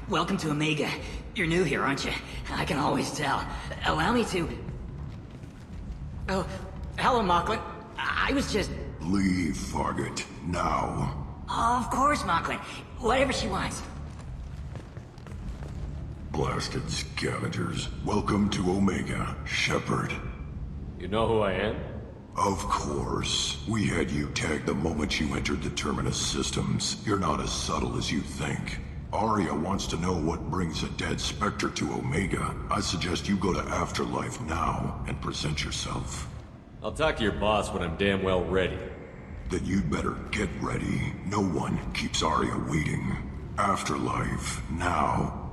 Welcome to Omega. You're new here, aren't you? I can always tell. Allow me to... Oh, hello, Mocklin. I was just... Leave, Fargate. Now. Of course, Mocklin. Whatever she wants. Blasted scavengers. Welcome to Omega, Shepard. You know who I am? Of course. We had you tagged the moment you entered the Terminus systems. You're not as subtle as you think. Aria wants to know what brings a dead Spectre to Omega. I suggest you go to Afterlife now and present yourself. I'll talk to your boss when I'm damn well ready. Then you'd better get ready. No one keeps Aria waiting. Afterlife, now.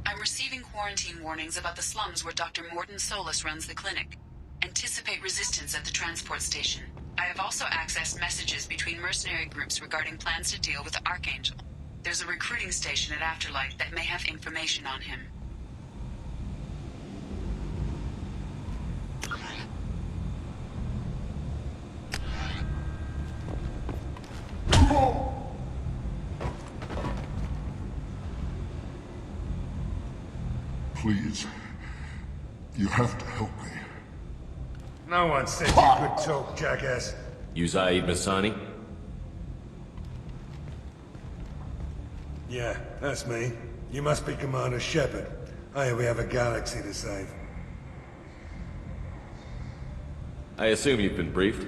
I'm receiving quarantine warnings about the slums where Dr. Mordin Solus runs the clinic. Anticipate resistance at the transport station. I have also accessed messages between mercenary groups regarding plans to deal with the Archangel. There's a recruiting station at Afterlife that may have information on him. Please. You have to help me. No one said you could talk, jackass. You Zaid Masani? Yeah, that's me. You must be Commander Shepard. I hear we have a galaxy to save. I assume you've been briefed?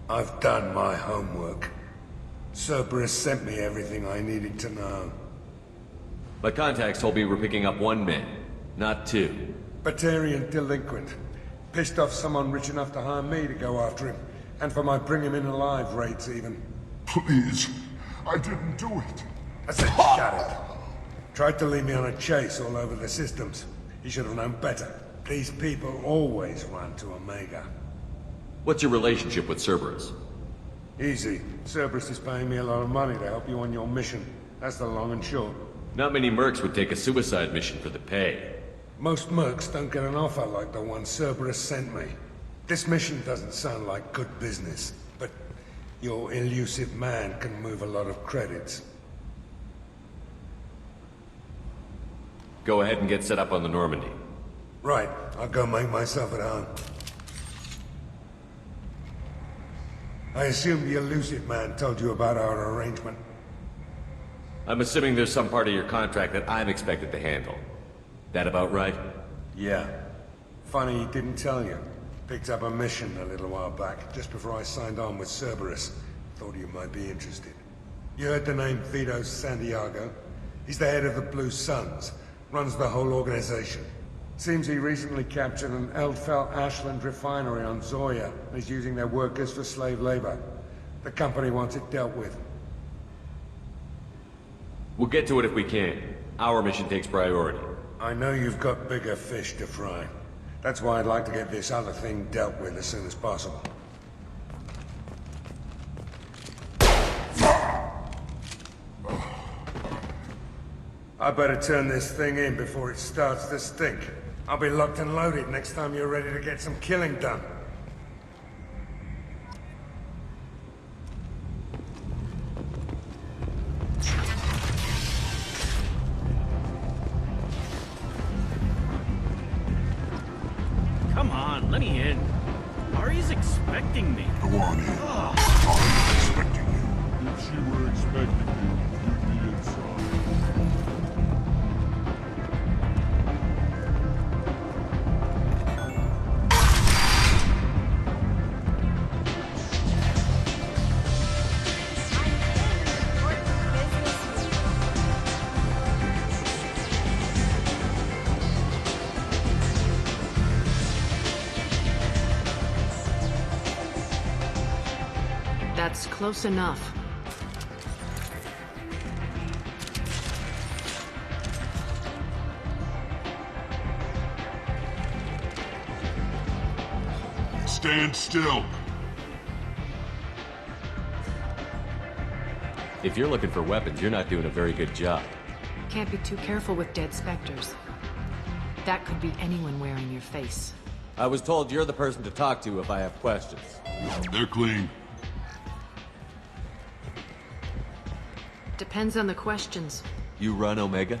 I've done my homework. Cerberus sent me everything I needed to know. My contacts told me we're picking up one man, not two. Batarian delinquent. Pissed off someone rich enough to hire me to go after him. And for my bring him in alive rates even. Please. I didn't do it. I said shut it. Tried to lead me on a chase all over the systems. He should have known better. These people always run to Omega. What's your relationship with Cerberus? Easy. Cerberus is paying me a lot of money to help you on your mission. That's the long and short. Not many mercs would take a suicide mission for the pay. Most mercs don't get an offer like the one Cerberus sent me. This mission doesn't sound like good business, but your elusive man can move a lot of credits. Go ahead and get set up on the Normandy. Right, I'll go make myself at home. I assume the elusive man told you about our arrangement. I'm assuming there's some part of your contract that I'm expected to handle. That about right? Yeah. Funny he didn't tell you. Picked up a mission a little while back, just before I signed on with Cerberus. Thought you might be interested. You heard the name Vito Santiago? He's the head of the Blue Suns. Runs the whole organization. Seems he recently captured an Eldfell Ashland refinery on Zoya and is using their workers for slave labor. The company wants it dealt with. We'll get to it if we can. Our mission takes priority. I know you've got bigger fish to fry. That's why I'd like to get this other thing dealt with as soon as possible. I better turn this thing in before it starts to stink. I'll be locked and loaded next time you're ready to get some killing done. Come on, let me in. Aria's expecting me. Go on in. I'm expecting you. If she were expecting you, you'd be inside. That's close enough. Stand still. If you're looking for weapons, you're not doing a very good job. Can't be too careful with dead specters. That could be anyone wearing your face. I was told you're the person to talk to if I have questions. They're clean. Depends on the questions. You run Omega?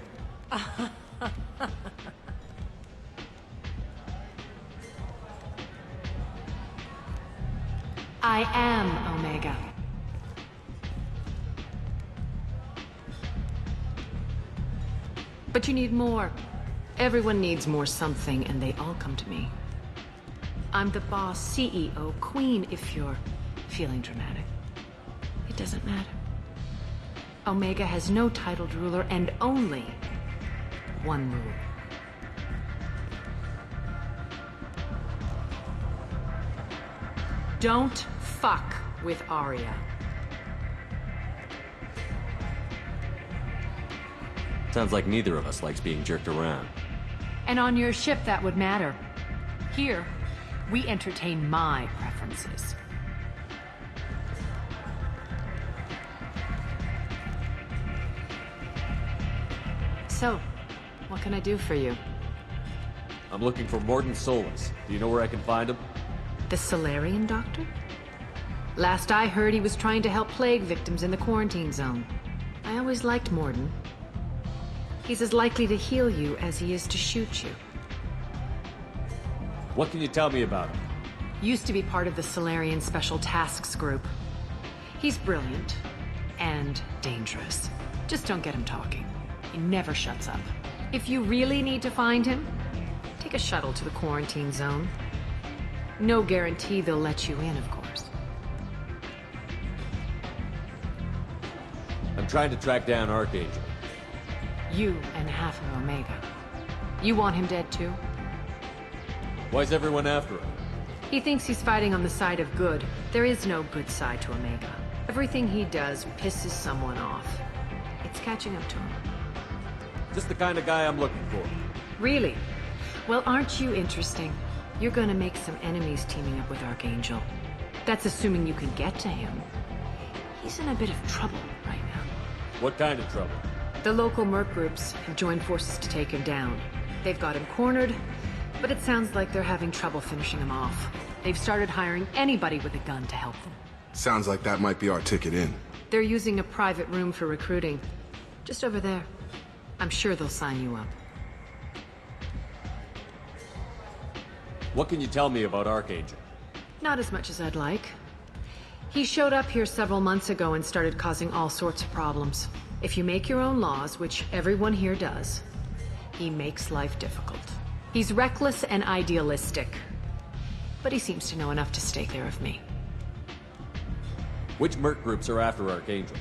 I am Omega. But you need more. Everyone needs more something, and they all come to me. I'm the boss, CEO, queen, if you're feeling dramatic. It doesn't matter. Omega has no titled ruler and only one rule. Don't fuck with Aria. Sounds like neither of us likes being jerked around. And on your ship, that would matter. Here, we entertain my preferences. So, what can I do for you? I'm looking for Mordin Solus. Do you know where I can find him? The Solarian doctor? Last I heard, he was trying to help plague victims in the quarantine zone. I always liked Mordin. He's as likely to heal you as he is to shoot you. What can you tell me about him? Used to be part of the Solarian Special Tasks Group. He's brilliant and dangerous. Just don't get him talking. He never shuts up. If you really need to find him, take a shuttle to the quarantine zone. No guarantee they'll let you in, of course. I'm trying to track down Archangel. You and half of Omega. You want him dead too? Why's everyone after him? He thinks he's fighting on the side of good. There is no good side to Omega. Everything he does pisses someone off. It's catching up to him. Just the kind of guy I'm looking for. Really? Well, aren't you interesting? You're gonna make some enemies teaming up with Archangel. That's assuming you can get to him. He's in a bit of trouble right now. What kind of trouble? The local merc groups have joined forces to take him down. They've got him cornered, but it sounds like they're having trouble finishing him off. They've started hiring anybody with a gun to help them. Sounds like that might be our ticket in. They're using a private room for recruiting. Just over there. I'm sure they'll sign you up. What can you tell me about Archangel? Not as much as I'd like. He showed up here several months ago and started causing all sorts of problems. If you make your own laws, which everyone here does, he makes life difficult. He's reckless and idealistic, but he seems to know enough to stay clear of me. Which merc groups are after Archangel?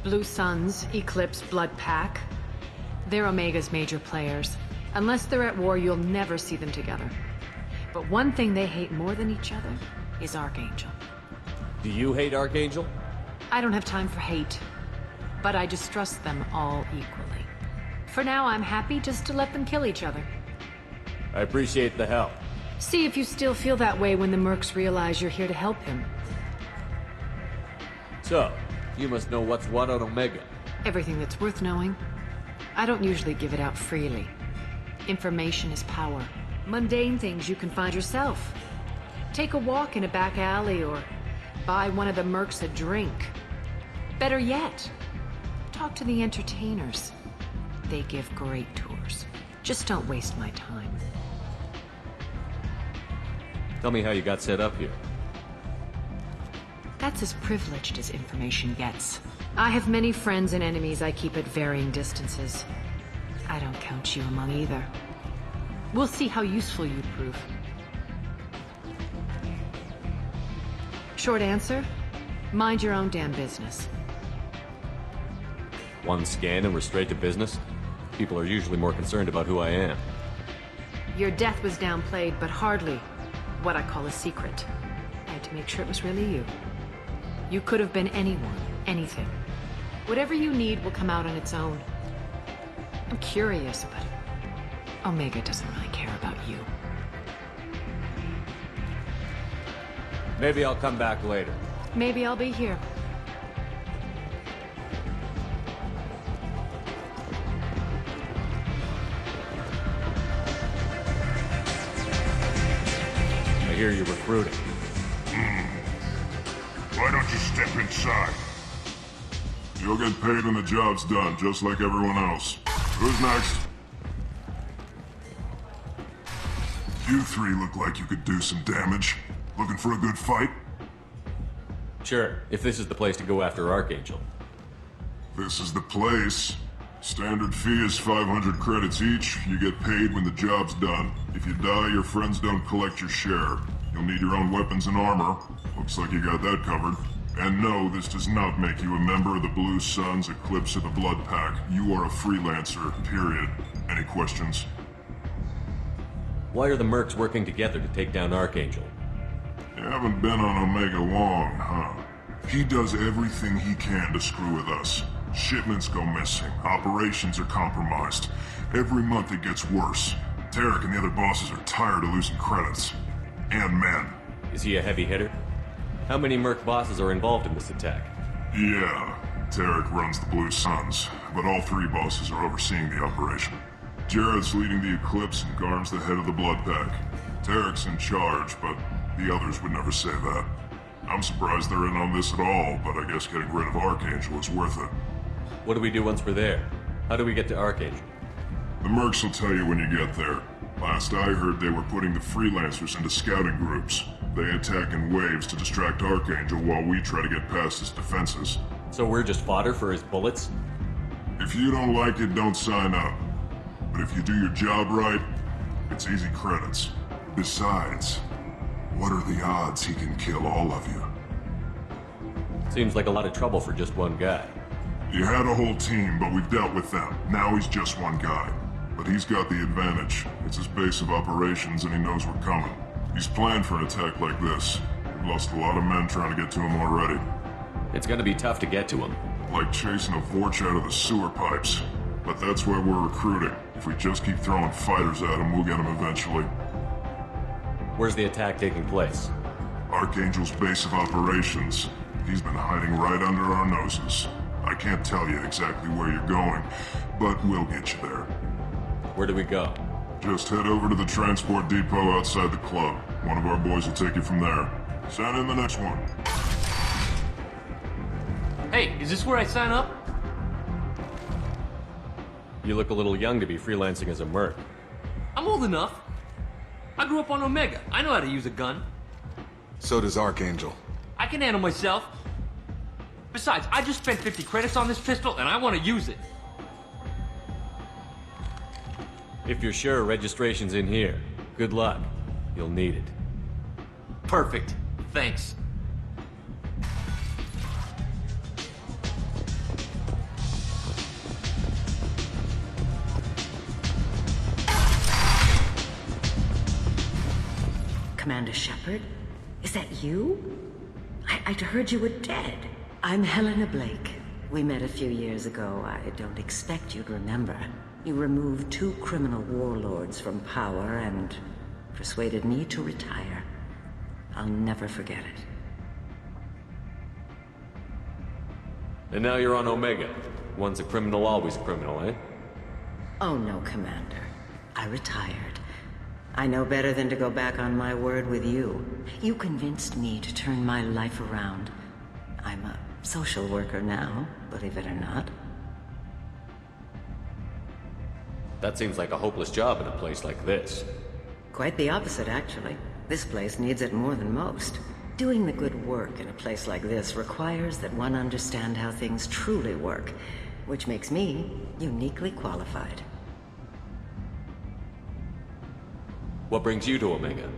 Blue Suns, Eclipse, Blood Pack. They're Omega's major players. Unless they're at war, you'll never see them together. But one thing they hate more than each other is Archangel. Do you hate Archangel? I don't have time for hate, but I distrust them all equally. For now, I'm happy just to let them kill each other. I appreciate the help. See if you still feel that way when the mercs realize you're here to help him. So, you must know what's what on Omega. Everything that's worth knowing. I don't usually give it out freely. Information is power. Mundane things you can find yourself. Take a walk in a back alley or buy one of the mercs a drink. Better yet, talk to the entertainers. They give great tours. Just don't waste my time. Tell me how you got set up here. That's as privileged as information gets. I have many friends and enemies I keep at varying distances. I don't count you among either. We'll see how useful you prove. Short answer, mind your own damn business. One scan and we're straight to business? People are usually more concerned about who I am. Your death was downplayed, but hardly what I call a secret. I had to make sure it was really you. You could have been anyone, anything. Whatever you need will come out on its own. I'm curious, but Omega doesn't really care about you. Maybe I'll come back later. Maybe I'll be here. I hear you're recruiting. Why don't you step inside? You're You'll get paid when the job's done, just like everyone else. Who's next? You three look like you could do some damage. Looking for a good fight? Sure, if this is the place to go after Archangel. This is the place. Standard fee is 500 credits each. You get paid when the job's done. If you die, your friends don't collect your share. You'll need your own weapons and armor. Looks like you got that covered. And no, this does not make you a member of the Blue Suns, Eclipse, or the Blood Pack. You are a freelancer, period. Any questions? Why are the mercs working together to take down Archangel? You haven't been on Omega long, huh? He does everything he can to screw with us. Shipments go missing. Operations are compromised. Every month it gets worse. Tarek and the other bosses are tired of losing credits. And men. Is he a heavy hitter? How many merc bosses are involved in this attack? Yeah, Tarek runs the Blue Suns, but all three bosses are overseeing the operation. Jared's leading the Eclipse and Garm's the head of the Blood Pack. Tarek's in charge, but the others would never say that. I'm surprised they're in on this at all, but I guess getting rid of Archangel is worth it. What do we do once we're there? How do we get to Archangel? The mercs will tell you when you get there. Last I heard, they were putting the freelancers into scouting groups. They attack in waves to distract Archangel while we try to get past his defenses. So we're just fodder for his bullets? If you don't like it, don't sign up. But if you do your job right, it's easy credits. Besides, what are the odds he can kill all of you? Seems like a lot of trouble for just one guy. You had a whole team, but we've dealt with them. Now he's just one guy. But he's got the advantage. It's his base of operations and he knows we're coming. He's planned for an attack like this. We've lost a lot of men trying to get to him already. It's gonna be tough to get to him. Like chasing a Vorch out of the sewer pipes. But that's why we're recruiting. If we just keep throwing fighters at him, we'll get him eventually. Where's the attack taking place? Archangel's base of operations. He's been hiding right under our noses. I can't tell you exactly where you're going, but we'll get you there. Where do we go? Just head over to the transport depot outside the club. One of our boys will take you from there. Send in the next one. Hey, is this where I sign up? You look a little young to be freelancing as a merc. I'm old enough. I grew up on Omega. I know how to use a gun. So does Archangel. I can handle myself. Besides, I just spent 50 credits on this pistol, and I want to use it. If you're sure registration's in here, good luck. You'll need it. Perfect. Thanks. Commander Shepard? Is that you? I'd heard you were dead. I'm Helena Blake. We met a few years ago. I don't expect you'd remember. You removed 2 criminal warlords from power and persuaded me to retire. I'll never forget it. And now you're on Omega. Once a criminal, always a criminal, eh? Oh no, Commander. I retired. I know better than to go back on my word with you. You convinced me to turn my life around. I'm a social worker now, believe it or not. That seems like a hopeless job in a place like this. Quite the opposite, actually. This place needs it more than most. Doing the good work in a place like this requires that one understand how things truly work, which makes me uniquely qualified. What brings you to Omega?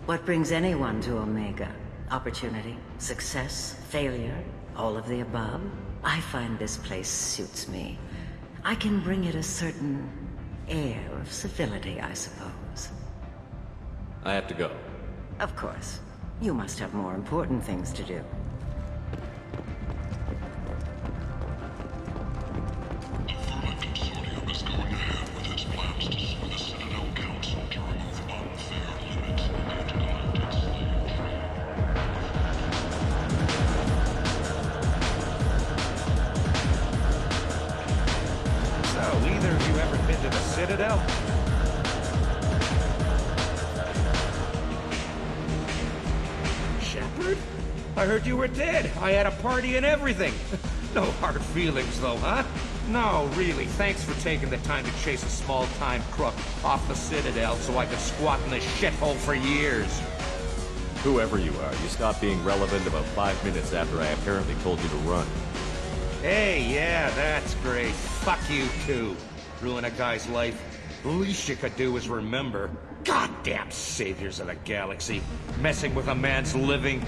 What brings anyone to Omega? Opportunity, success, failure, all of the above? I find this place suits me. I can bring it a certain air of civility, I suppose. I have to go. Of course. You must have more important things to do. The Vermin Consortium is going ahead with its plans to sue the Citadel Council to remove unfair limits on intergalactic slave trade. So, either of you ever been to the Citadel? Shepard? I heard you were dead. I had a party and everything. No hard feelings, though, huh? No, really, thanks for taking the time to chase a small-time crook off the Citadel so I could squat in this shithole for years. Whoever you are, you stopped being relevant about 5 minutes after I apparently told you to run. Hey, yeah, that's great. Fuck you, too. Ruin a guy's life. The least you could do is remember. Goddamn saviors of the galaxy. Messing with a man's living.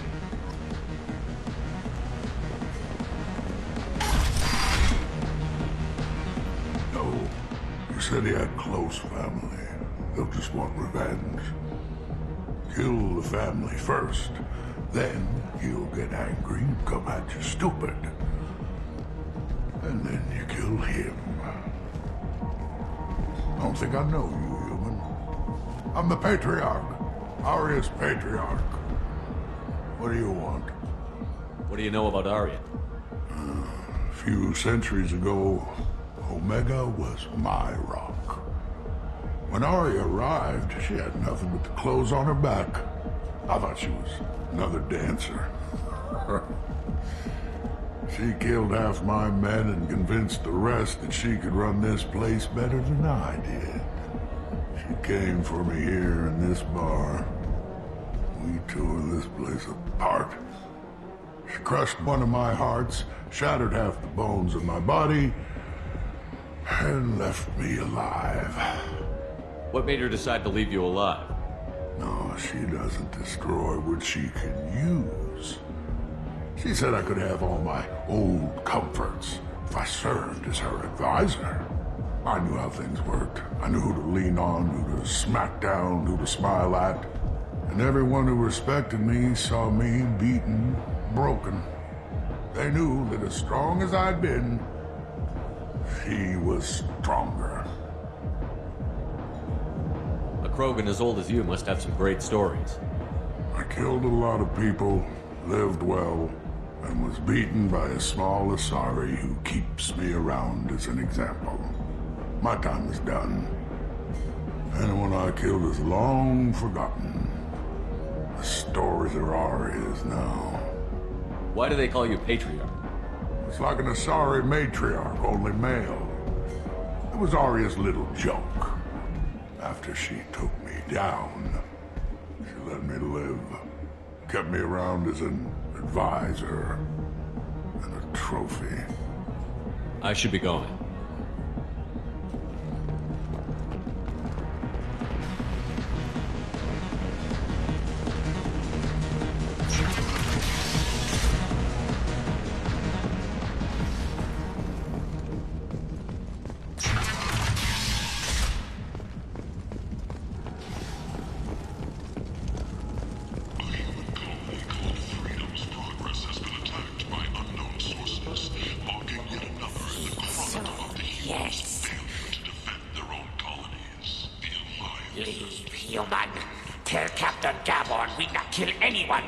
No. You said he had close family. They'll just want revenge. Kill the family first. Then he'll get angry and come at you stupid. And then you kill him. Don't think I know you, human. I'm the Patriarch. Aria's Patriarch. What do you want? What do you know about Aria? A few centuries ago, Omega was my rock. When Aria arrived, she had nothing but the clothes on her back. I thought she was another dancer. She killed half my men and convinced the rest that she could run this place better than I did. She came for me here in this bar. We tore this place apart. She crushed one of my hearts, shattered half the bones of my body, and left me alive. What made her decide to leave you alive? No, she doesn't destroy what she can use. She said I could have all my old comforts if I served as her advisor. I knew how things worked. I knew who to lean on, who to smack down, who to smile at. And everyone who respected me saw me beaten, broken. They knew that as strong as I'd been, she was stronger. A Krogan as old as you must have some great stories. I killed a lot of people, lived well, and was beaten by a small Asari who keeps me around as an example. My time is done. Anyone I killed is long forgotten. The stories of Aria's now. Why do they call you Patriarch? It's like an Asari matriarch, only male. It was Aria's little joke. After she took me down, she let me live. Kept me around as an advisor and a trophy. I should be going.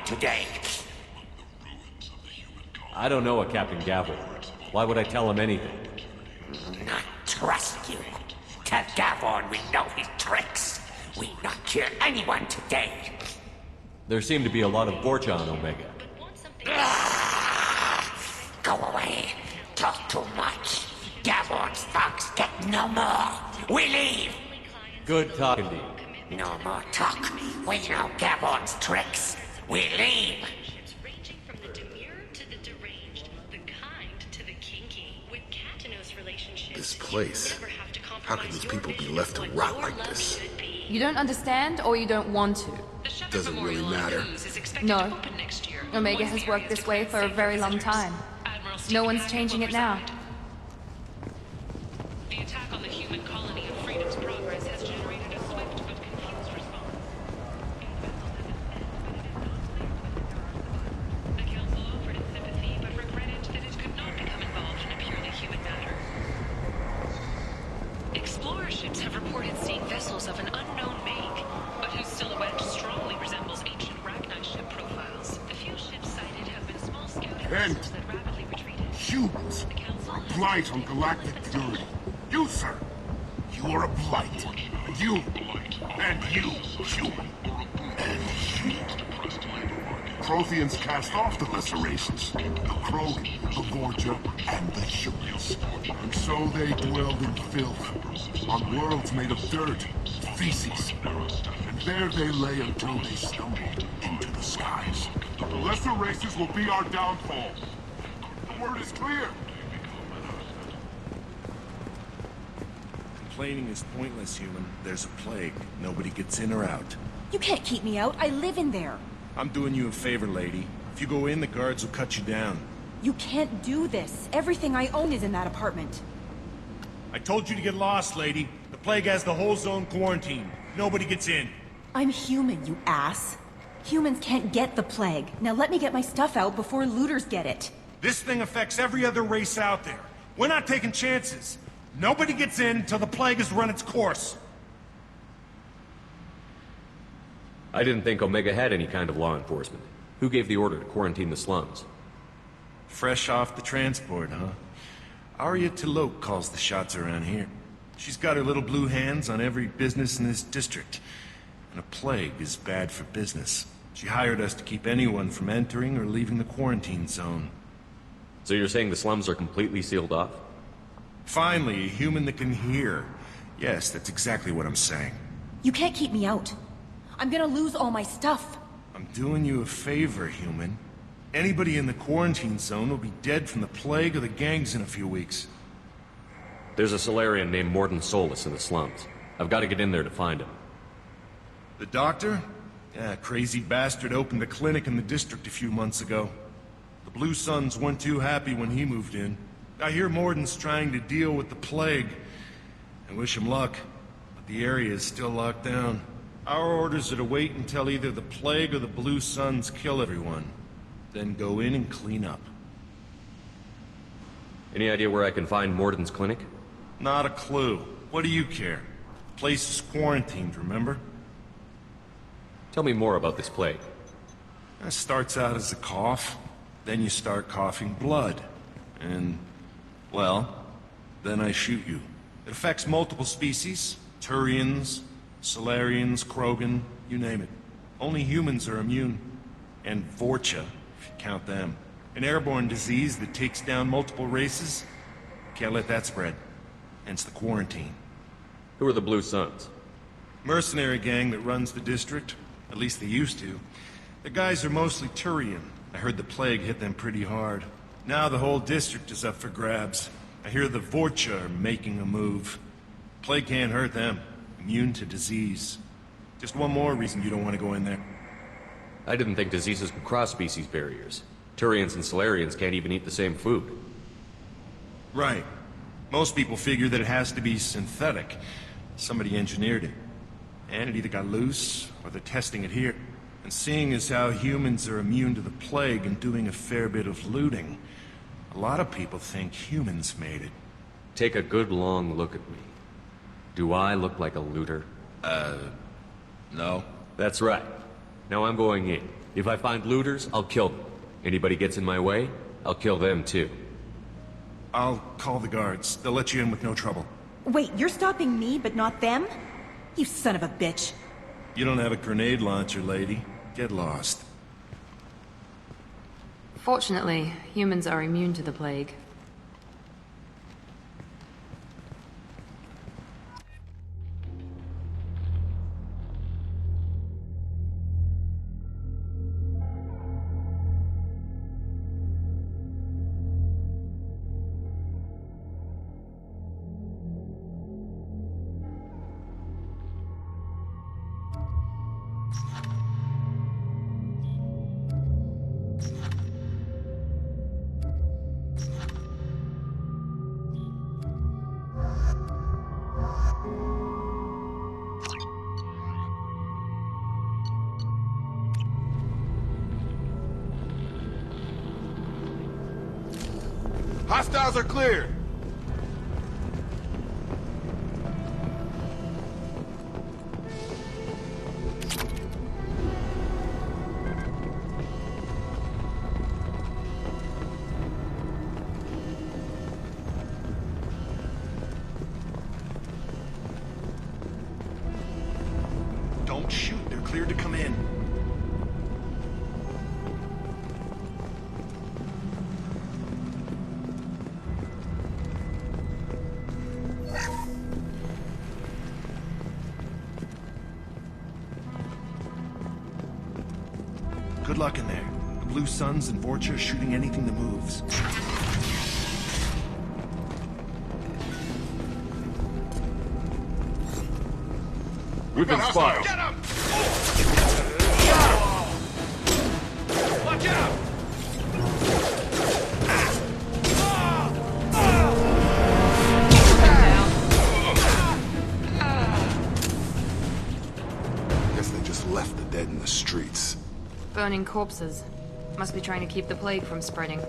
Today. I don't know a Captain Gavel. Why would I tell him anything? Not trust you. Tell Gavon we know his tricks. We not kill anyone today. There seem to be a lot of Borcha on Omega. Go away. Talk too much. Gavon's thugs get no more. We leave. Good talking to you. No more talk. We know Gavon's tricks. We leave! Ranging from the demure to the deranged, the kind to the kinky, with Katanos relationships. This place. How can these people be left to rot like this? You don't understand, or you don't want to? Doesn't really matter. No. Omega has worked this way for a very long time. No one's changing it now. The attack on the human colony of Freedom's Progress has generated a swift but confused response. The Council offered its sympathy, but regretted that it could not become involved in a purely human matter. Explorer ships have reported seeing vessels of an unknown make, but whose silhouette strongly resembles ancient Ragnar ship profiles. The few ships sighted have been small scouting vessels that rapidly retreated. Humans are a blight on galactic purity. You, sir, you are a blight. And you, human. And you. Protheans cast off the lesser races, the Krogan, the Vorja, and the humans. And so they dwelled in filth, on worlds made of dirt, feces. And there they lay until they stumbled into the skies. The lesser races will be our downfall. The word is clear. Complaining is pointless, human. There's a plague. Nobody gets in or out. You can't keep me out. I live in there. I'm doing you a favor, lady. If you go in, the guards will cut you down. You can't do this. Everything I own is in that apartment. I told you to get lost, lady. The plague has the whole zone quarantined. Nobody gets in. I'm human, you ass. Humans can't get the plague. Now let me get my stuff out before looters get it. This thing affects every other race out there. We're not taking chances. Nobody gets in until the plague has run its course. I didn't think Omega had any kind of law enforcement. Who gave the order to quarantine the slums? Fresh off the transport, huh? Aria calls the shots around here. She's got her little blue hands on every business in this district. And a plague is bad for business. She hired us to keep anyone from entering or leaving the quarantine zone. So you're saying the slums are completely sealed off? Finally, a human that can hear. Yes, that's exactly what I'm saying. You can't keep me out. I'm gonna lose all my stuff. I'm doing you a favor, human. Anybody in the quarantine zone will be dead from the plague or the gangs in a few weeks. There's a Solarian named Mordin Solus in the slums. I've got to get in there to find him. The doctor? Yeah, crazy bastard opened a clinic in the district a few months ago. The Blue Suns weren't too happy when he moved in. I hear Mordin's trying to deal with the plague. I wish him luck, but the area is still locked down. Our orders are to wait until either the plague or the Blue Suns kill everyone. Then go in and clean up. Any idea where I can find Mordin's clinic? Not a clue. What do you care? The place is quarantined, remember? Tell me more about this plague. It starts out as a cough, then you start coughing blood. And, well, then I shoot you. It affects multiple species. Turians, Solarians, Krogan, you name it. Only humans are immune. And Vorcha, if you count them. An airborne disease that takes down multiple races. Can't let that spread. Hence the quarantine. Who are the Blue Suns? Mercenary gang that runs the district. At least they used to. The guys are mostly Turian. I heard the plague hit them pretty hard. Now the whole district is up for grabs. I hear the Vorcha are making a move. Plague can't hurt them. Immune to disease. Just one more reason you don't want to go in there. I didn't think diseases could cross species barriers. Turians and Solarians can't even eat the same food. Right. Most people figure that it has to be synthetic. Somebody engineered it. And it either got loose, or they're testing it here. And seeing as how humans are immune to the plague and doing a fair bit of looting, a lot of people think humans made it. Take a good long look at me. Do I look like a looter? No. That's right. Now I'm going in. If I find looters, I'll kill them. Anybody gets in my way, I'll kill them too. I'll call the guards. They'll let you in with no trouble. Wait, you're stopping me, but not them? You son of a bitch. You don't have a grenade launcher, lady. Get lost. Fortunately, humans are immune to the plague. Hostiles are clear. Don't shoot. They're cleared to come in. Good luck in there. The Blue Suns and Vorcha shooting anything that moves. We've been spotted. Get him! Watch out! Guess they just left the dead in the streets. Burning corpses. Must be trying to keep the plague from spreading.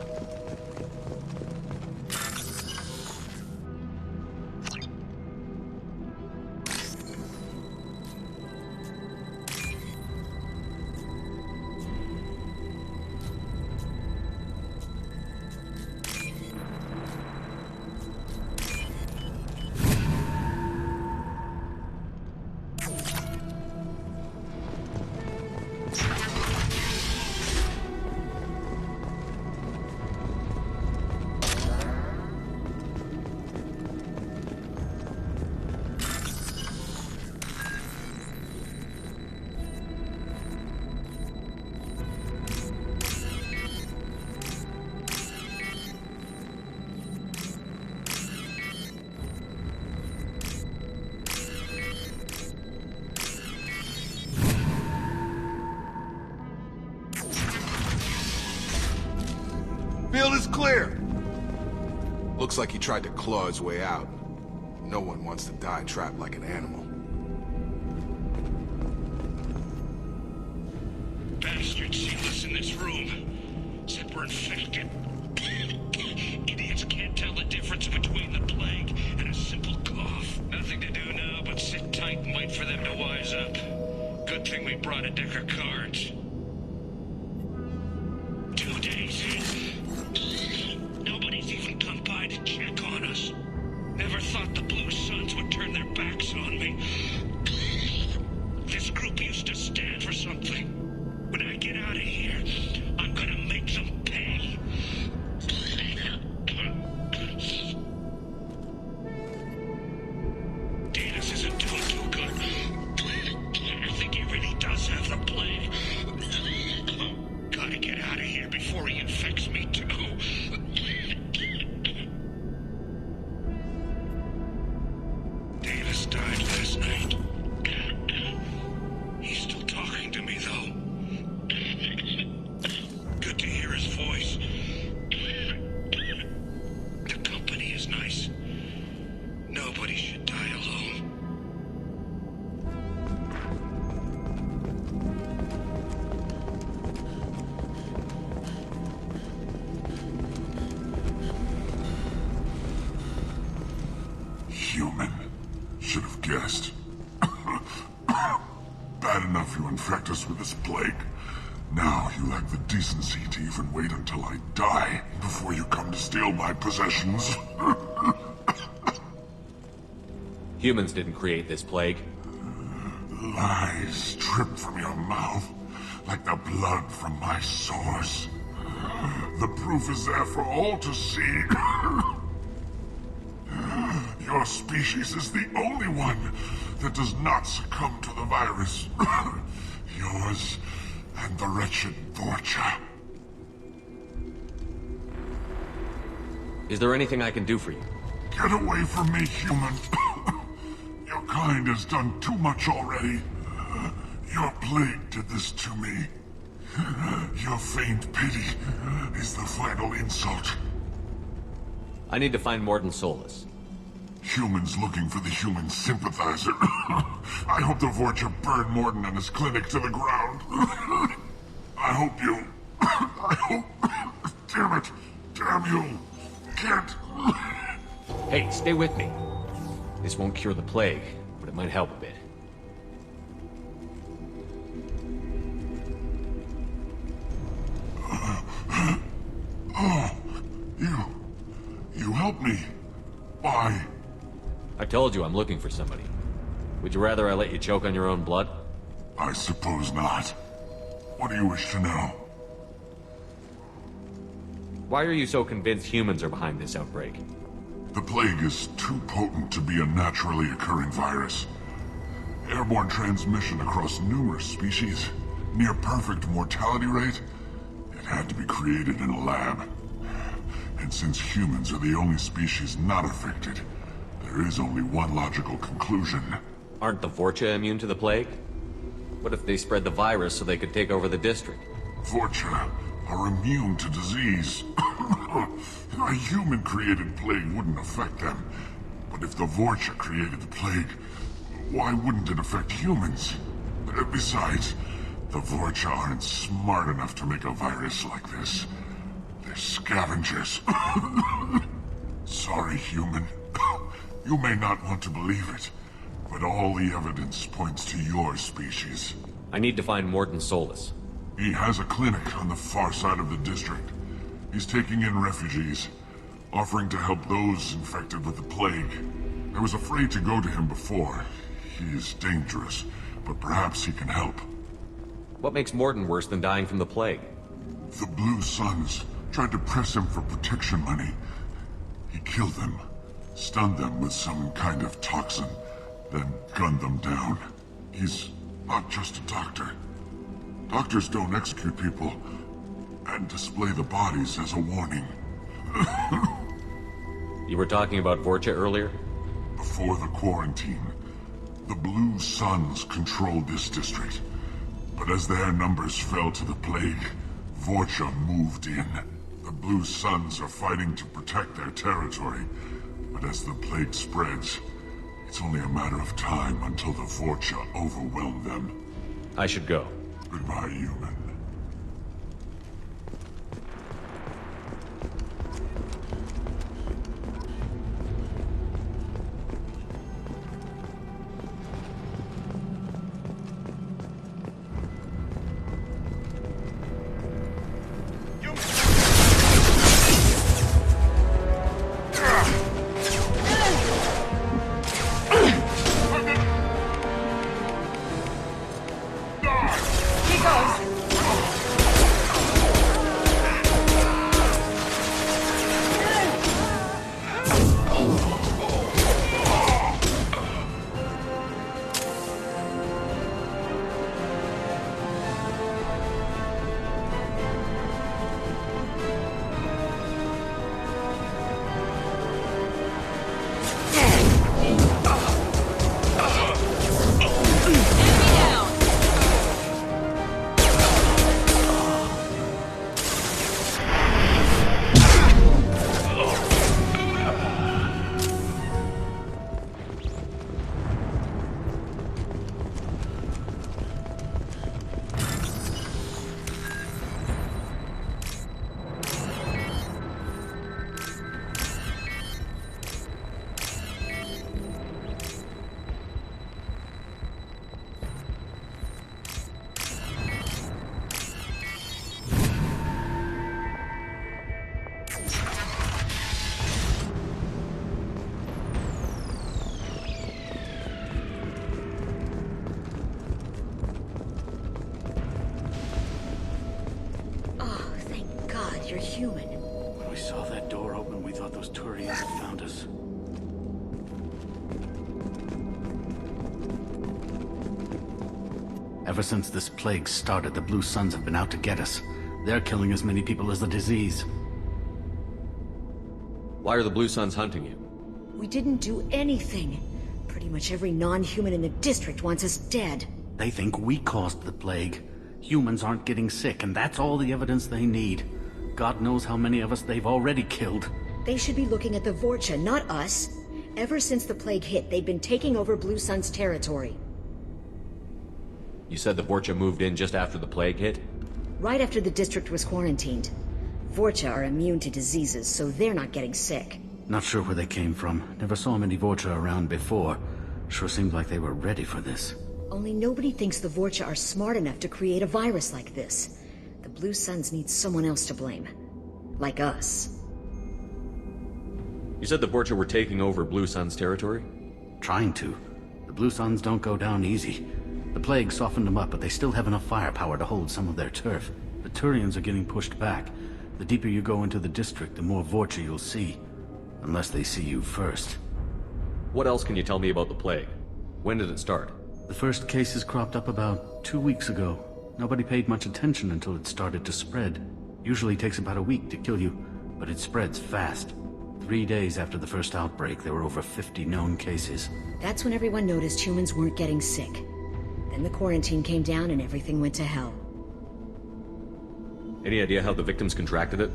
Field is clear! Looks like he tried to claw his way out. No one wants to die trapped like an animal. Bastards see us in this room. Said we're infected. Idiots can't tell the difference between the plague and a simple cough. Nothing to do now but sit tight and wait for them to wise up. Good thing we brought a deck of cards. 2 days in. Nobody's even come by to check on us. Never thought the Blue Suns would turn their backs on me. This group used to stand for something. When I get out of here, I'm gonna make them pay. Davis isn't doing too good. I think he really does have the plague. Gotta get out of here before he infects me too. Davis died last night. He's still talking to me, though. Good to hear his voice. The company is nice. Nobody should die alone. Human. Should have guessed. Bad enough you infect us with this plague. Now you lack the decency to even wait until I die before you come to steal my possessions. Humans didn't create this plague. Lies drip from your mouth like the blood from my sores. The proof is there for all to see. Your species is the only one that does not succumb to the virus. Yours and the wretched Vorcha. Is there anything I can do for you? Get away from me, human. Your kind has done too much already. Your plague did this to me. Your feigned pity is the final insult. I need to find Mordin Solus. Humans looking for the human sympathizer. I hope the Vorcha burn Mordin and his clinic to the ground. I hope you... I hope... Damn it! Damn you! Can't... Hey, stay with me. This won't cure the plague, but it might help a bit. Oh, you helped me. Why? I told you I'm looking for somebody. Would you rather I let you choke on your own blood? I suppose not. What do you wish to know? Why are you so convinced humans are behind this outbreak? The plague is too potent to be a naturally occurring virus. Airborne transmission across numerous species. near-perfect mortality rate? It had to be created in a lab. And since humans are the only species not affected, there is only one logical conclusion. Aren't the Vorcha immune to the plague? What if they spread the virus so they could take over the district? Vorcha are immune to disease. A human-created plague wouldn't affect them. But if the Vorcha created the plague, why wouldn't it affect humans? Besides, the Vorcha aren't smart enough to make a virus like this. They're scavengers. Sorry, human. You may not want to believe it, but all the evidence points to your species. I need to find Mordin Solus. He has a clinic on the far side of the district. He's taking in refugees, offering to help those infected with the plague. I was afraid to go to him before. He is dangerous, but perhaps he can help. What makes Mordin worse than dying from the plague? The Blue Suns tried to press him for protection money. He killed them, stunned them with some kind of toxin, then gunned them down. He's not just a doctor. Doctors don't execute people and display the bodies as a warning. You were talking about Vorcha earlier? Before the quarantine, the Blue Suns controlled this district. But as their numbers fell to the plague, Vorcha moved in. The Blue Suns are fighting to protect their territory. But as the plague spreads, it's only a matter of time until the Vorcha overwhelm them. I should go. Goodbye, human. You're human. When we saw that door open, we thought those Turians had found us. Ever since this plague started, the Blue Suns have been out to get us. They're killing as many people as the disease. Why are the Blue Suns hunting you? We didn't do anything. Pretty much every non-human in the district wants us dead. They think we caused the plague. Humans aren't getting sick, and that's all the evidence they need. God knows how many of us they've already killed. They should be looking at the Vorcha, not us. Ever since the plague hit, they've been taking over Blue Sun's territory. You said the Vorcha moved in just after the plague hit? Right after the district was quarantined. Vorcha are immune to diseases, so they're not getting sick. Not sure where they came from. Never saw many Vorcha around before. Sure seemed like they were ready for this. Only nobody thinks the Vorcha are smart enough to create a virus like this. The Blue Suns need someone else to blame. Like us. You said the Vorcha were taking over Blue Sun's territory? Trying to. The Blue Suns don't go down easy. The plague softened them up, but they still have enough firepower to hold some of their turf. The Turians are getting pushed back. The deeper you go into the district, the more Vorcha you'll see. Unless they see you first. What else can you tell me about the plague? When did it start? The first cases cropped up about 2 weeks ago. Nobody paid much attention until it started to spread. Usually takes about a week to kill you, but it spreads fast. 3 days after the first outbreak, there were over 50 known cases. That's when everyone noticed humans weren't getting sick. Then the quarantine came down and everything went to hell. Any idea how the victims contracted it?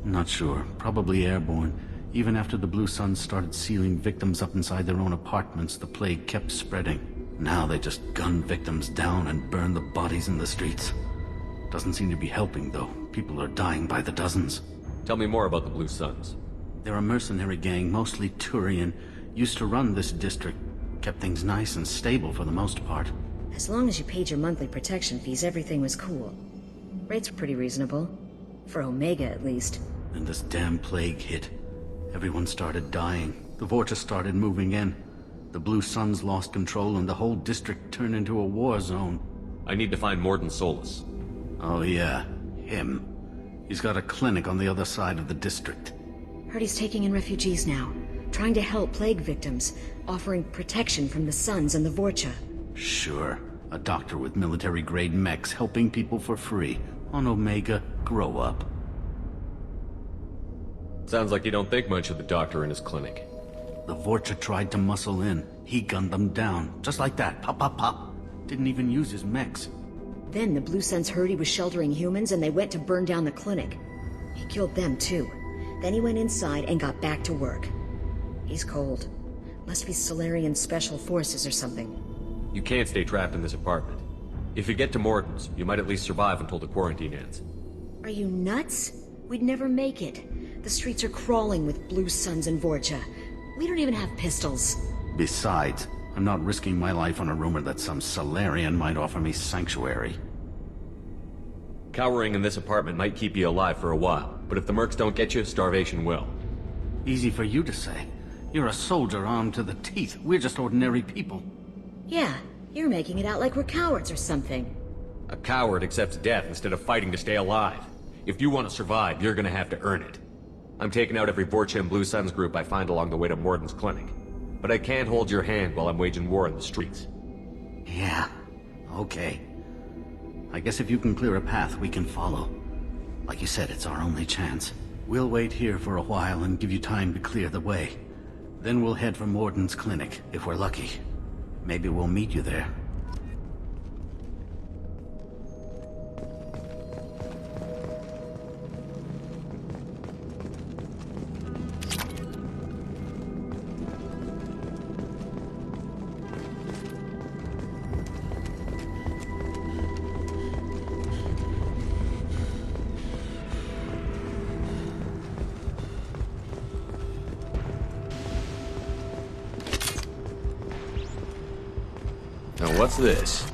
Not sure. Probably airborne. Even after the Blue Suns started sealing victims up inside their own apartments, the plague kept spreading. Now they just gun victims down and burn the bodies in the streets. Doesn't seem to be helping, though. People are dying by the dozens. Tell me more about the Blue Suns. They're a mercenary gang, mostly Turian. Used to run this district. Kept things nice and stable for the most part. As long as you paid your monthly protection fees, everything was cool. Rates were pretty reasonable. For Omega, at least. Then this damn plague hit. Everyone started dying. The Vorta started moving in. The Blue Suns lost control and the whole district turned into a war zone. I need to find Mordin Solus. Oh yeah, him. He's got a clinic on the other side of the district. Heard he's taking in refugees now. Trying to help plague victims. Offering protection from the Suns and the Vorcha. Sure. A doctor with military-grade mechs helping people for free. On Omega, grow up. Sounds like you don't think much of the doctor in his clinic. The Vorcha tried to muscle in. He gunned them down. Just like that. Pop, pop, pop. Didn't even use his mechs. Then the Blue Suns heard he was sheltering humans and they went to burn down the clinic. He killed them too. Then he went inside and got back to work. He's cold. Must be Solarian Special Forces or something. You can't stay trapped in this apartment. If you get to Mordin's, you might at least survive until the quarantine ends. Are you nuts? We'd never make it. The streets are crawling with Blue Suns and Vorcha. We don't even have pistols. Besides, I'm not risking my life on a rumor that some Solarian might offer me sanctuary. Cowering in this apartment might keep you alive for a while, but if the mercs don't get you, starvation will. Easy for you to say. You're a soldier armed to the teeth. We're just ordinary people. Yeah, you're making it out like we're cowards or something. A coward accepts death instead of fighting to stay alive. If you want to survive, you're gonna have to earn it. I'm taking out every Vorcha and Blue Suns group I find along the way to Mordin's clinic. But I can't hold your hand while I'm waging war in the streets. Yeah, okay. I guess if you can clear a path, we can follow. Like you said, it's our only chance. We'll wait here for a while and give you time to clear the way. Then we'll head for Mordin's clinic, if we're lucky. Maybe we'll meet you there. Now what's this?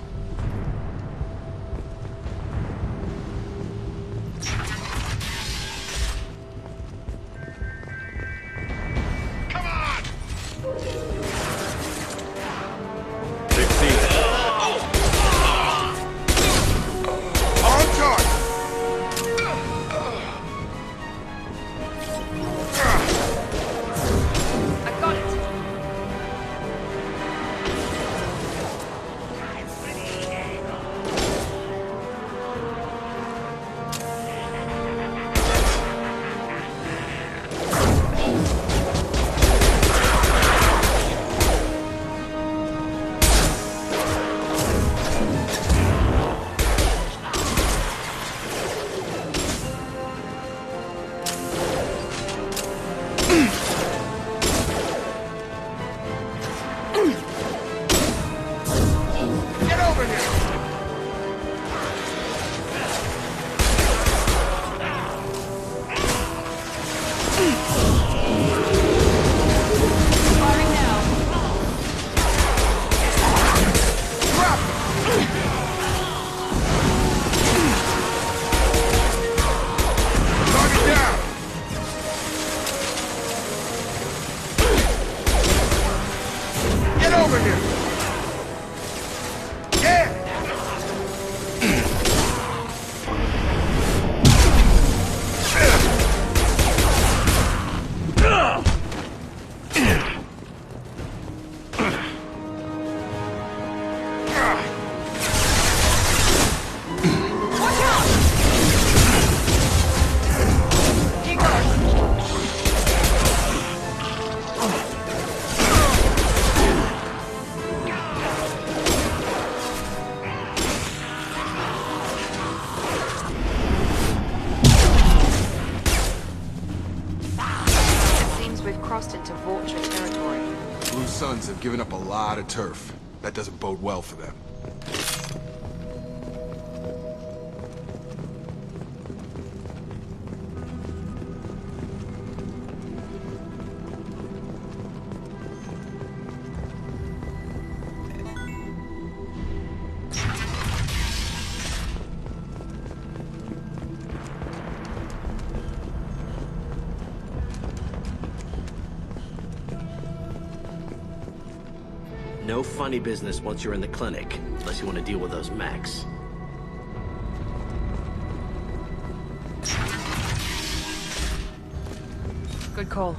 Blue Suns have given up a lot of turf. That doesn't bode well for them. No funny business once you're in the clinic, unless you want to deal with those mechs. Good call.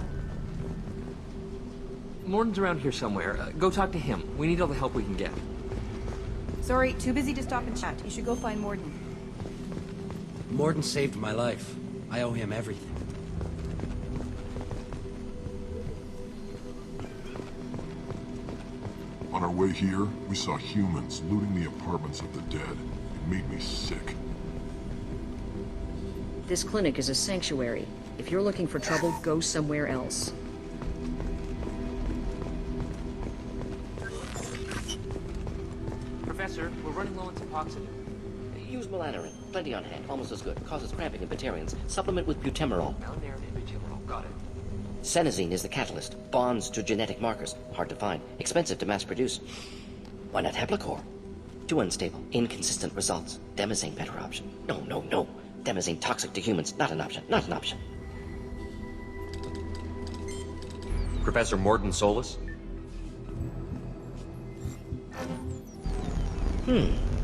Mordin's around here somewhere. Go talk to him. We need all the help we can get. Sorry, too busy to stop and chat. You should go find Mordin. Mordin saved my life. I owe him everything. On our way here, we saw humans looting the apartments of the dead. It made me sick. This clinic is a sanctuary. If you're looking for trouble, go somewhere else. Professor, we're running low on epoxy. Use melanorin. Plenty on hand. Almost as good. Causes cramping in Batarians. Supplement with butemerol. Melanorin and butemerol. Got it. Senesine is the catalyst. Bonds to genetic markers. Hard to find. Expensive to mass produce. Why not Heplicor? Too unstable. Inconsistent results. Demazine better option. No. Demazine toxic to humans. Not an option. Not an option. Professor Mordin Solus?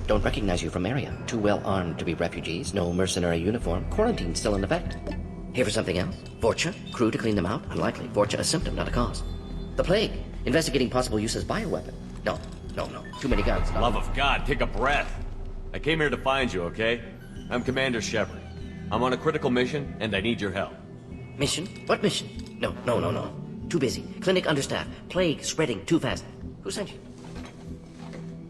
Don't recognize you from Aria. Too well armed to be refugees. No mercenary uniform. Quarantine still in effect. Here for something else? Vorcha? Crew to clean them out? Unlikely. Vorcha a symptom, not a cause. The plague. Investigating possible use as bioweapon. No. Too many guns. Love of God, take a breath. I came here to find you, okay? I'm Commander Shepard. I'm on a critical mission, and I need your help. Mission? What mission? No. Too busy. Clinic understaffed. Plague spreading too fast. Who sent you?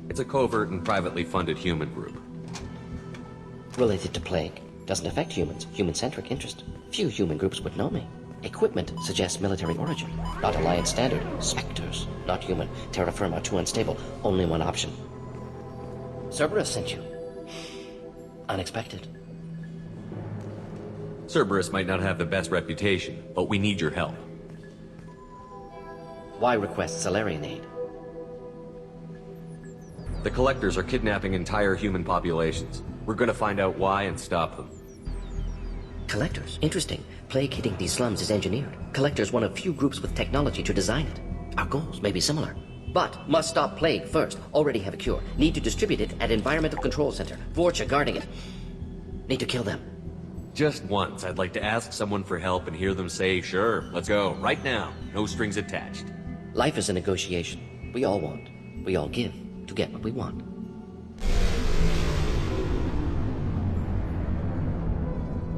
It's a covert and privately funded human group. Related to plague. Doesn't affect humans. Human-centric interest. Few human groups would know me. Equipment suggests military origin. Not Alliance standard. Spectres. Not human. Terra firma. Too unstable. Only one option. Cerberus sent you. Unexpected. Cerberus might not have the best reputation, but we need your help. Why request Salarian aid? The Collectors are kidnapping entire human populations. We're gonna find out why and stop them. Collectors? Interesting. Plague hitting these slums is engineered. Collectors one of few groups with technology to design it. Our goals may be similar. But must stop plague first. Already have a cure. Need to distribute it at Environmental Control Center. Vorcha guarding it. Need to kill them. Just once, I'd like to ask someone for help and hear them say, sure, let's go, right now. No strings attached. Life is a negotiation. We all want. We all give to get what we want.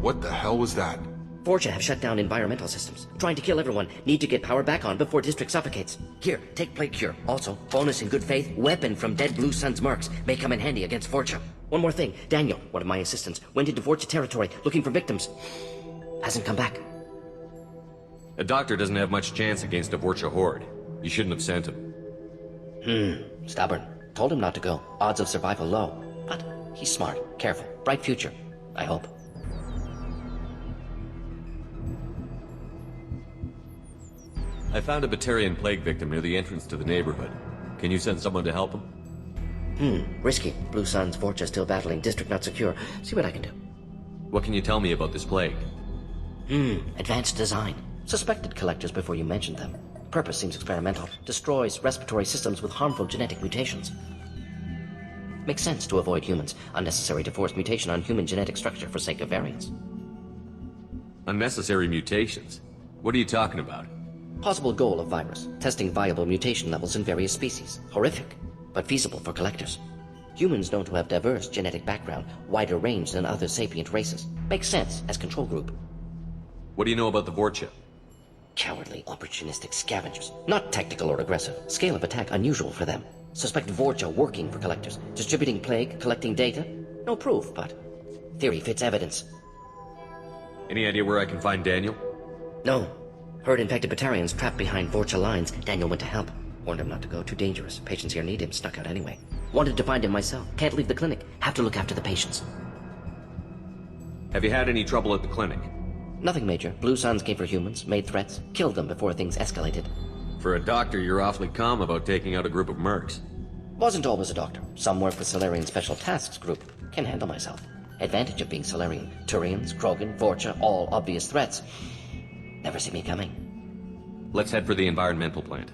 What the hell was that? Vorcha have shut down environmental systems. Trying to kill everyone. Need to get power back on before district suffocates. Here, take plague cure. Also, bonus in good faith, weapon from dead Blue Sun's mercs. May come in handy against Vorcha. One more thing. Daniel, one of my assistants, went into Vorcha territory looking for victims. Hasn't come back. A doctor doesn't have much chance against a Vorcha horde. You shouldn't have sent him. Stubborn. Told him not to go. Odds of survival low. But he's smart, careful, bright future. I hope. I found a Batarian plague victim near the entrance to the neighborhood. Can you send someone to help him? Risky. Blue Sun's Vorcha still battling. District not secure. See what I can do. What can you tell me about this plague? Advanced design. Suspected Collectors before you mentioned them. Purpose seems experimental. Destroys respiratory systems with harmful genetic mutations. Makes sense to avoid humans. Unnecessary to force mutation on human genetic structure for sake of variance. Unnecessary mutations? What are you talking about? Possible goal of virus. Testing viable mutation levels in various species. Horrific, but feasible for Collectors. Humans known to have diverse genetic background, wider range than other sapient races. Makes sense as control group. What do you know about the Vorcha? Cowardly, opportunistic scavengers. Not tactical or aggressive. Scale of attack unusual for them. Suspect Vorcha working for Collectors. Distributing plague, collecting data. No proof, but theory fits evidence. Any idea where I can find Daniel? No. Heard infected Batarians trapped behind Vorcha lines. Daniel went to help. Warned him not to go. Too dangerous. Patients here need him. Snuck out anyway. Wanted to find him myself. Can't leave the clinic. Have to look after the patients. Have you had any trouble at the clinic? Nothing major. Blue Suns came for humans, made threats, killed them before things escalated. For a doctor, you're awfully calm about taking out a group of mercs. Wasn't always a doctor. Some work with Solarian Special Tasks Group. Can handle myself. Advantage of being Solarian. Turians, Krogan, Vorcha, all obvious threats. Never see me coming. Let's head for the environmental plant.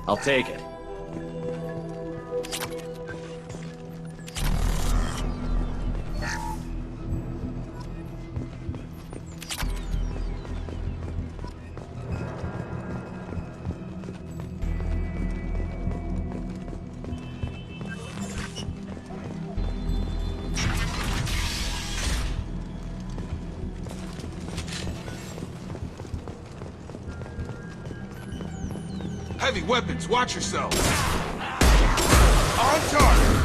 I'll take it. Heavy weapons, watch yourself! On target!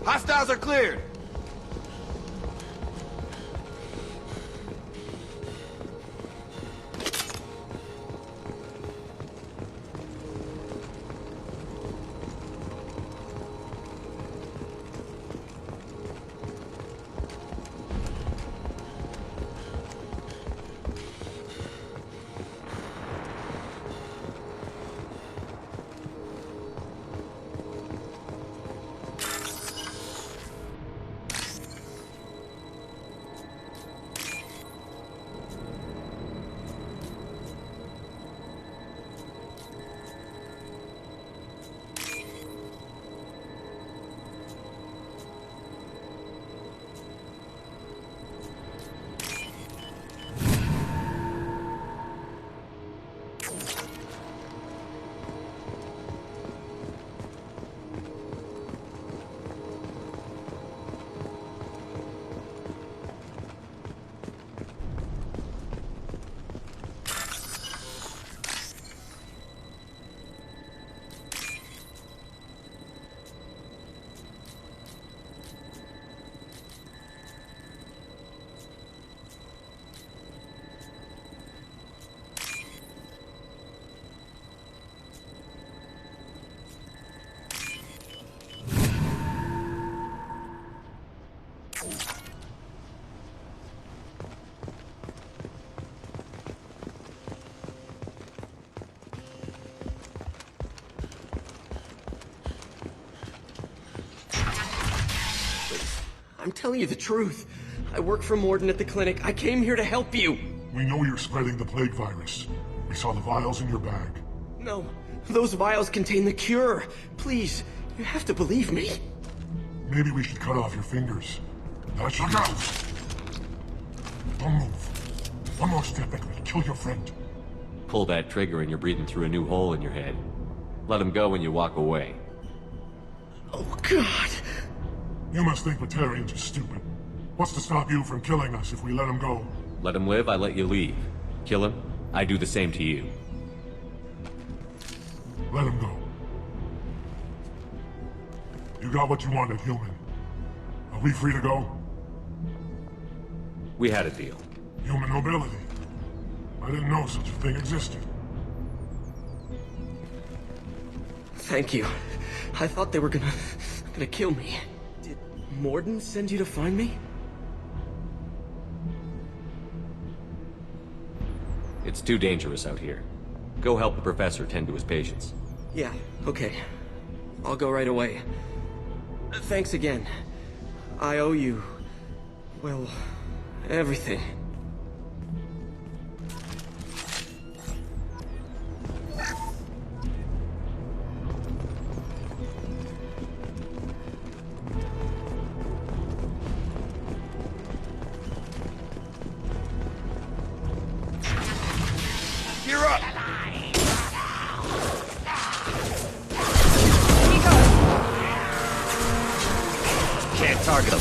Hostiles are cleared! I'm telling you the truth. I work for Mordin at the clinic. I came here to help you. We know you're spreading the plague virus. We saw the vials in your bag. No, those vials contain the cure. Please, you have to believe me. Maybe we should cut off your fingers. Look out! Don't move. One more step and we'll kill your friend. Pull that trigger and you're breathing through a new hole in your head. Let him go when you walk away. Oh, God! You must think Batarians are stupid. What's to stop you from killing us if we let him go? Let him live, I let you leave. Kill him, I do the same to you. Let him go. You got what you wanted, human. Are we free to go? We had a deal. Human nobility. I didn't know such a thing existed. Thank you. I thought they were gonna kill me. Did Mordin send you to find me? It's too dangerous out here. Go help the professor tend to his patients. Yeah, okay. I'll go right away. Thanks again. I owe you... well, everything. You're up! Can't target him.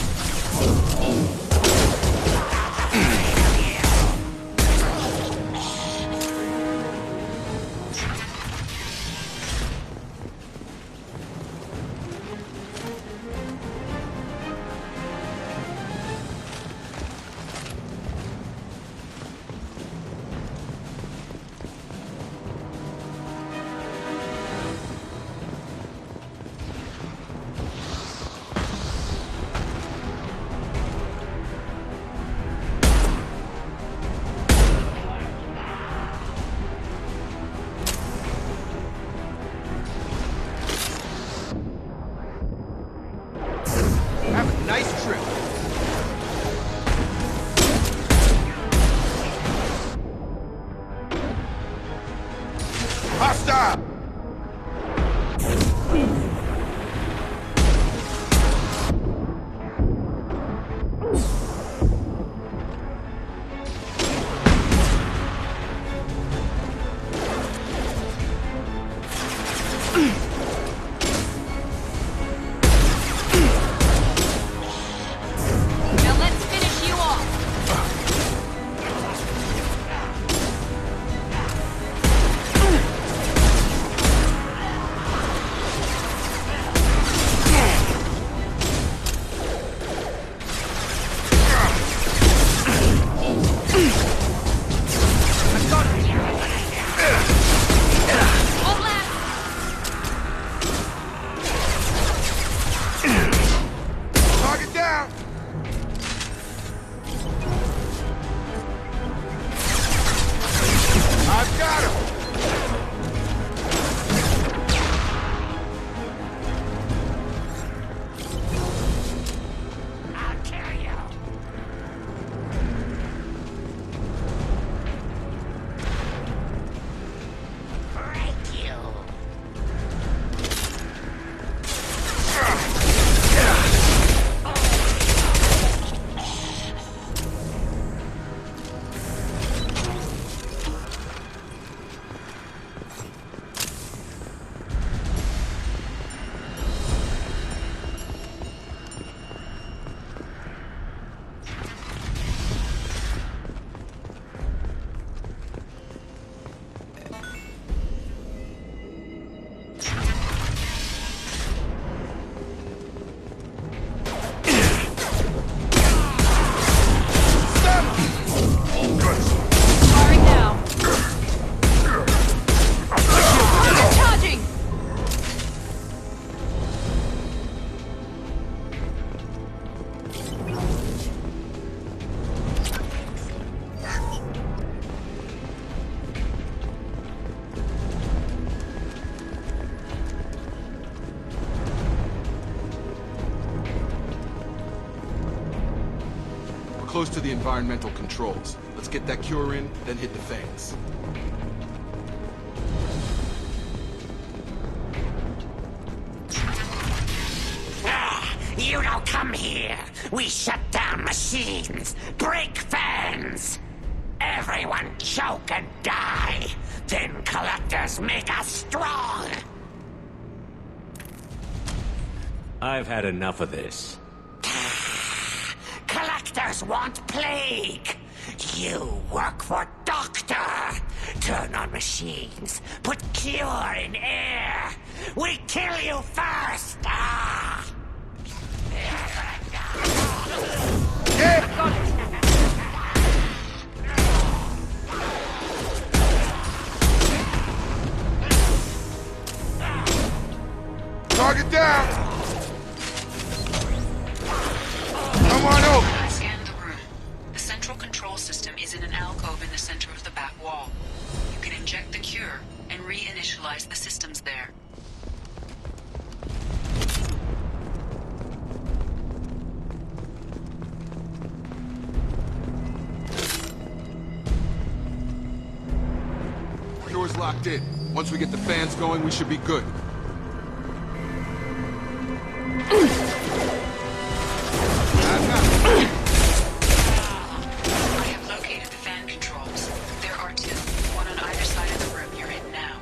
close to the environmental controls. Let's get that cure in, then hit the fans. You don't come here. We shut down machines, break fans. Everyone choke and die. Then collectors make us strong. I've had enough of this. Collectors want plague. You work for Doctor. Turn on machines. Put cure in air. We kill you first. Target down! Come on over! I scanned the room. The central control system is in an alcove in the center of the back wall. You can inject the cure and reinitialize the systems there. Door's locked in. Once we get the fans going, we should be good. I have located the fan controls. There are two, one on either side of the room you're in now.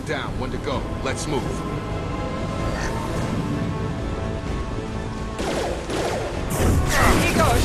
Down, one to go. Let's move. He goes.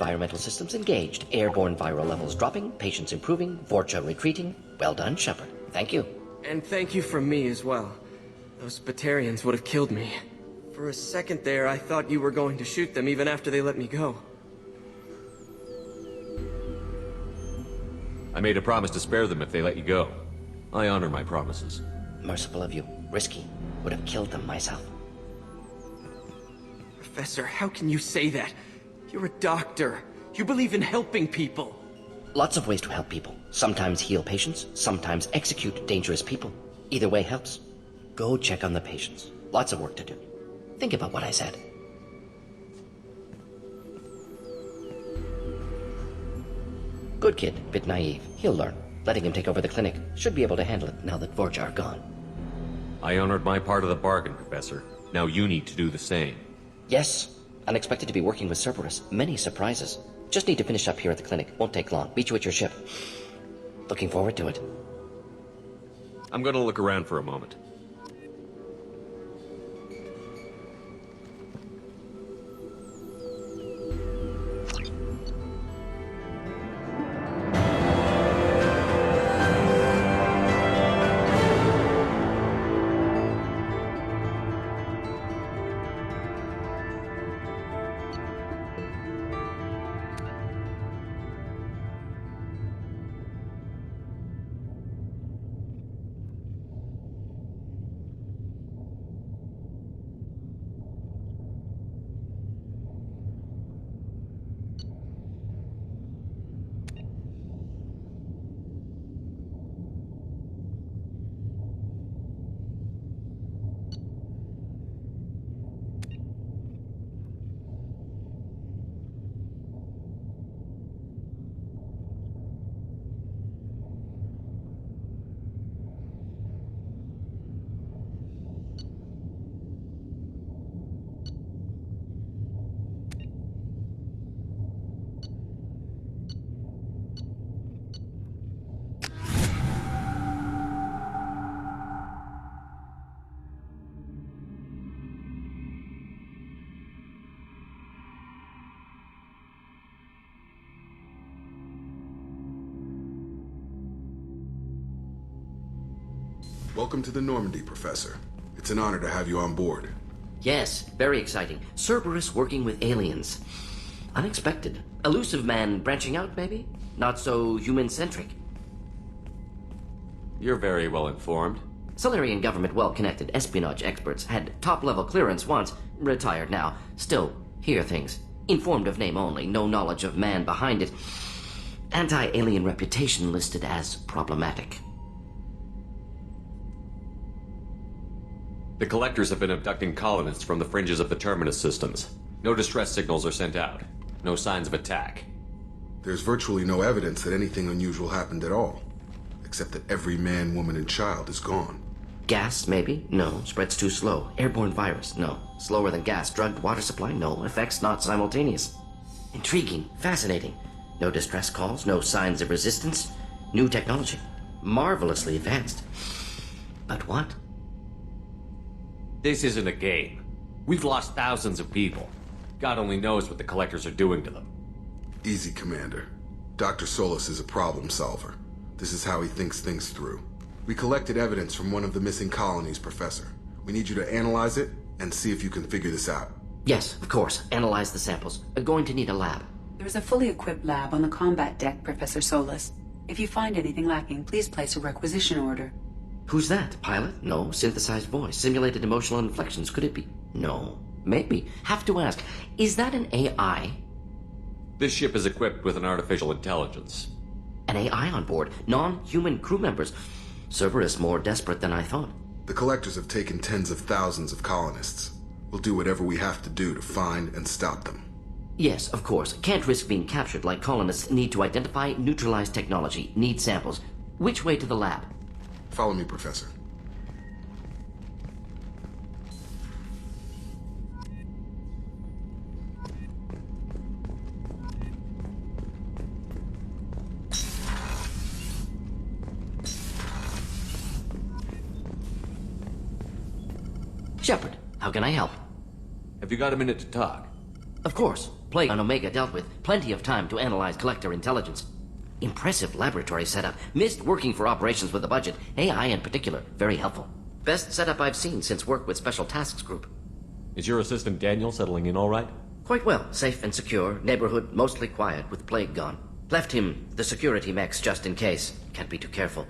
Environmental systems engaged. Airborne viral levels dropping, patients improving, Vorcha retreating. Well done, Shepard. Thank you. And thank you from me as well. Those Batarians would have killed me. For a second there, I thought you were going to shoot them even after they let me go. I made a promise to spare them if they let you go. I honor my promises. Merciful of you. Risky. Would have killed them myself. Professor, how can you say that? You're a doctor. You believe in helping people. Lots of ways to help people. Sometimes heal patients, sometimes execute dangerous people. Either way helps. Go check on the patients. Lots of work to do. Think about what I said. Good kid, bit naive. He'll learn. Letting him take over the clinic. Should be able to handle it now that Vorcha are gone. I honored my part of the bargain, Professor. Now you need to do the same. Yes. Unexpected to be working with Cerberus. Many surprises. Just need to finish up here at the clinic. Won't take long. Meet you at your ship. Looking forward to it. I'm gonna look around for a moment. Welcome to the Normandy, Professor. It's an honor to have you on board. Yes, very exciting. Cerberus working with aliens. Unexpected. Illusive man branching out, maybe? Not so human-centric. You're very well informed. Solarian government well-connected espionage experts had top-level clearance once, retired now. Still, hear things. Informed of name only, no knowledge of man behind it. Anti-alien reputation listed as problematic. The Collectors have been abducting colonists from the fringes of the Terminus systems. No distress signals are sent out. No signs of attack. There's virtually no evidence that anything unusual happened at all. Except that every man, woman, and child is gone. Gas, maybe? No. Spreads too slow. Airborne virus? No. Slower than gas. Drugged water supply? No. Effects not simultaneous. Intriguing. Fascinating. No distress calls. No signs of resistance. New technology. Marvelously advanced. But what? This isn't a game. We've lost thousands of people. God only knows what the Collectors are doing to them. Easy, Commander. Dr. Solus is a problem solver. This is how he thinks things through. We collected evidence from one of the missing colonies, Professor. We need you to analyze it and see if you can figure this out. Yes, of course. Analyze the samples. Going to need a lab. There's a fully equipped lab on the combat deck, Professor Solus. If you find anything lacking, please place a requisition order. Who's that? Pilot? No. Synthesized voice. Simulated emotional inflections. Could it be? No. Maybe. Have to ask. Is that an AI? This ship is equipped with an artificial intelligence. An AI on board? Non-human crew members? Cerberus more desperate than I thought. The Collectors have taken tens of thousands of colonists. We'll do whatever we have to do to find and stop them. Yes, of course. Can't risk being captured like colonists need to identify, neutralize technology, need samples. Which way to the lab? Follow me, Professor. Shepard, how can I help? Have you got a minute to talk? Of course. Plague on Omega dealt with. Plenty of time to analyze collector intelligence. Impressive laboratory setup. Missed working for operations with a budget. AI in particular, very helpful. Best setup I've seen since work with Special Tasks Group. Is your assistant Daniel settling in all right? Quite well. Safe and secure. Neighborhood mostly quiet with Plague gone. Left him the security mechs just in case. Can't be too careful.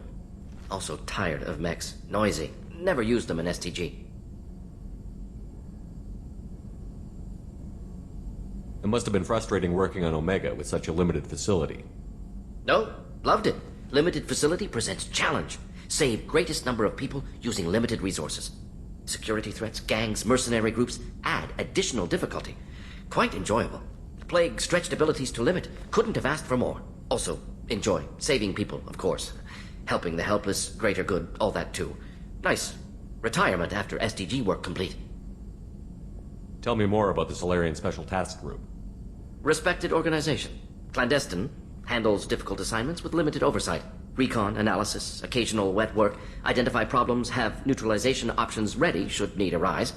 Also tired of mechs. Noisy. Never used them in STG. It must have been frustrating working on Omega with such a limited facility. No, loved it. Limited facility presents challenge. Save greatest number of people using limited resources. Security threats, gangs, mercenary groups add additional difficulty. Quite enjoyable. Plague stretched abilities to limit. Couldn't have asked for more. Also, enjoy. Saving people, of course. Helping the helpless, greater good, all that too. Nice. Retirement after STG work complete. Tell me more about the Solarian Special Task Group. Respected organization. Clandestine. Handles difficult assignments with limited oversight. Recon, analysis, occasional wet work. Identify problems, have neutralization options ready should need arise.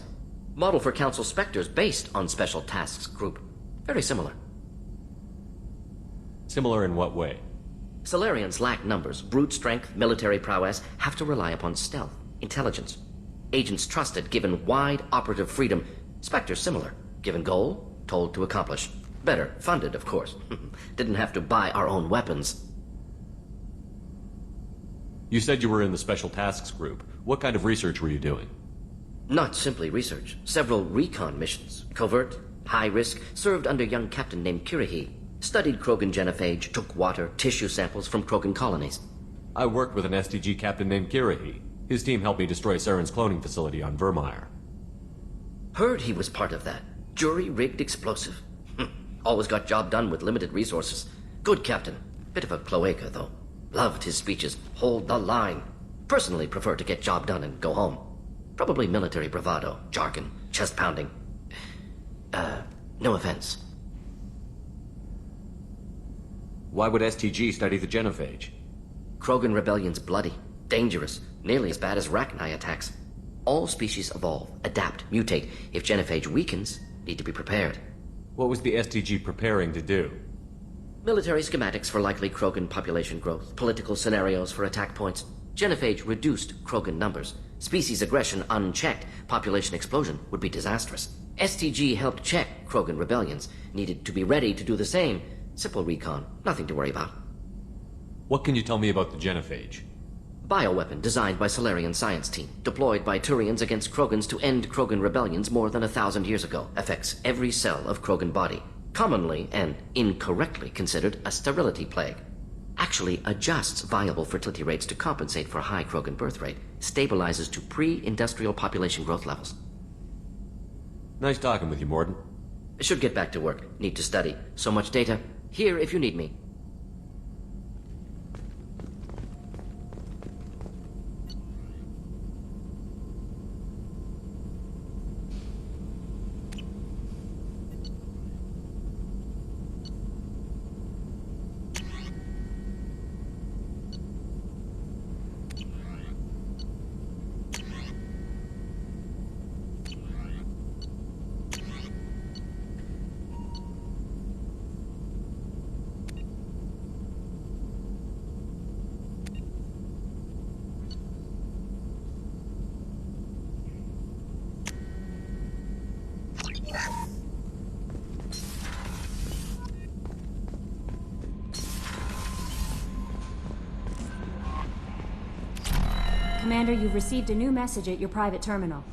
Model for Council Spectres based on Special Tasks Group. Very similar. Similar in what way? Solarians lack numbers, brute strength, military prowess, have to rely upon stealth, intelligence. Agents trusted, given wide operative freedom. Spectres similar, given goal, told to accomplish. Better, funded, of course. Didn't have to buy our own weapons. You said you were in the Special Tasks Group. What kind of research were you doing? Not simply research. Several recon missions. Covert, high risk, served under young captain named Kirihi. Studied Krogan genophage, took water, tissue samples from Krogan colonies. I worked with an STG captain named Kirihi. His team helped me destroy Saren's cloning facility on Vermeer. Heard he was part of that. Jury-rigged explosive. Always got job done with limited resources. Good captain. Bit of a cloaca, though. Loved his speeches. Hold the line. Personally prefer to get job done and go home. Probably military bravado, jargon, chest pounding. No offense. Why would STG study the genophage? Krogan rebellion's bloody, dangerous, nearly as bad as Rachni attacks. All species evolve, adapt, mutate. If genophage weakens, need to be prepared. What was the STG preparing to do? Military schematics for likely Krogan population growth, political scenarios for attack points. Genophage reduced Krogan numbers. Species aggression unchecked, population explosion would be disastrous. STG helped check Krogan rebellions, needed to be ready to do the same. Simple recon, nothing to worry about. What can you tell me about the genophage? Bioweapon designed by Solarian science team, deployed by Turians against Krogans to end Krogan rebellions more than 1,000 years ago. Affects every cell of Krogan body. Commonly and incorrectly considered a sterility plague. Actually adjusts viable fertility rates to compensate for high Krogan birth rate. Stabilizes to pre-industrial population growth levels. Nice talking with you, Mordin. Should get back to work. Need to study. So much data. Here if you need me. Commander, you've received a new message at your private terminal.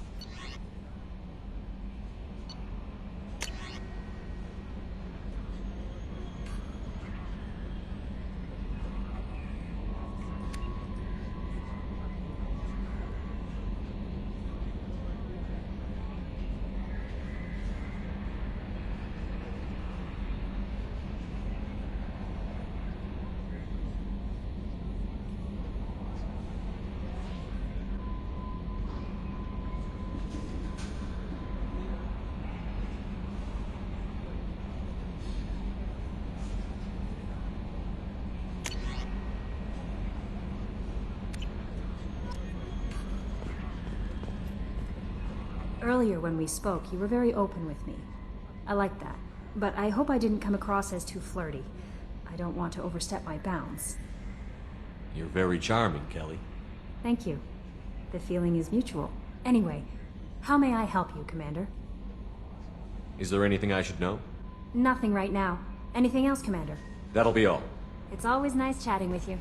Earlier when we spoke, you were very open with me. I like that. but I hope I didn't come across as too flirty. I don't want to overstep my bounds. You're very charming, Kelly. Thank you. The feeling is mutual. Anyway, how may I help you, Commander? Is there anything I should know? Nothing right now. Anything else, Commander? That'll be all. It's always nice chatting with you.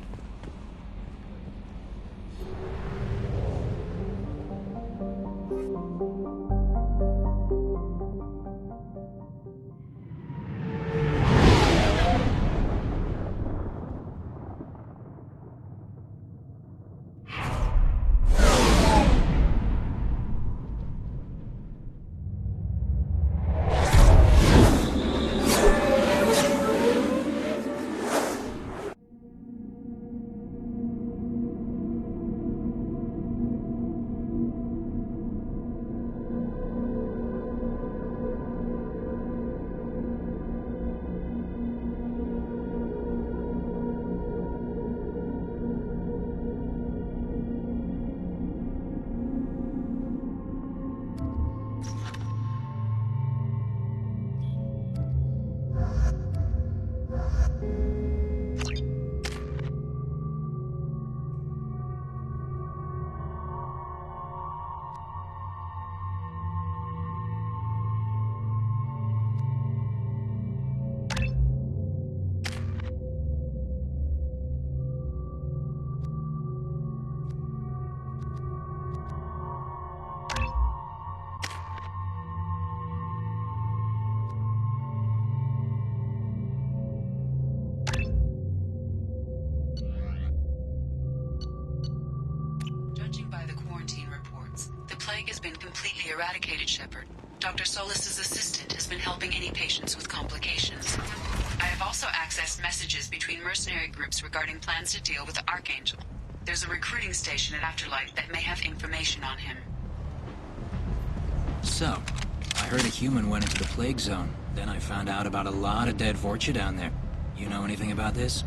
Eradicated, Shepard. Dr. Solus's assistant has been helping any patients with complications. I have also accessed messages between mercenary groups regarding plans to deal with the Archangel. There's a recruiting station at Afterlight that may have information on him. So, I heard a human went into the plague zone. Then I found out about a lot of dead Vorcha down there. You know anything about this?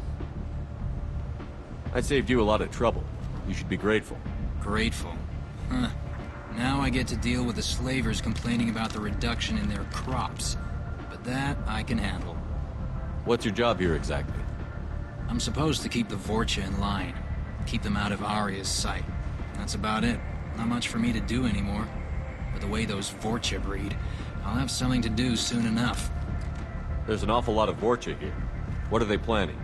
I saved you a lot of trouble. You should be grateful. Grateful? Huh. Now I get to deal with the slavers complaining about the reduction in their crops. But that I can handle. What's your job here exactly? I'm supposed to keep the Vorcha in line. Keep them out of Aria's sight. That's about it. Not much for me to do anymore. But the way those Vorcha breed, I'll have something to do soon enough. There's an awful lot of Vorcha here. What are they planning?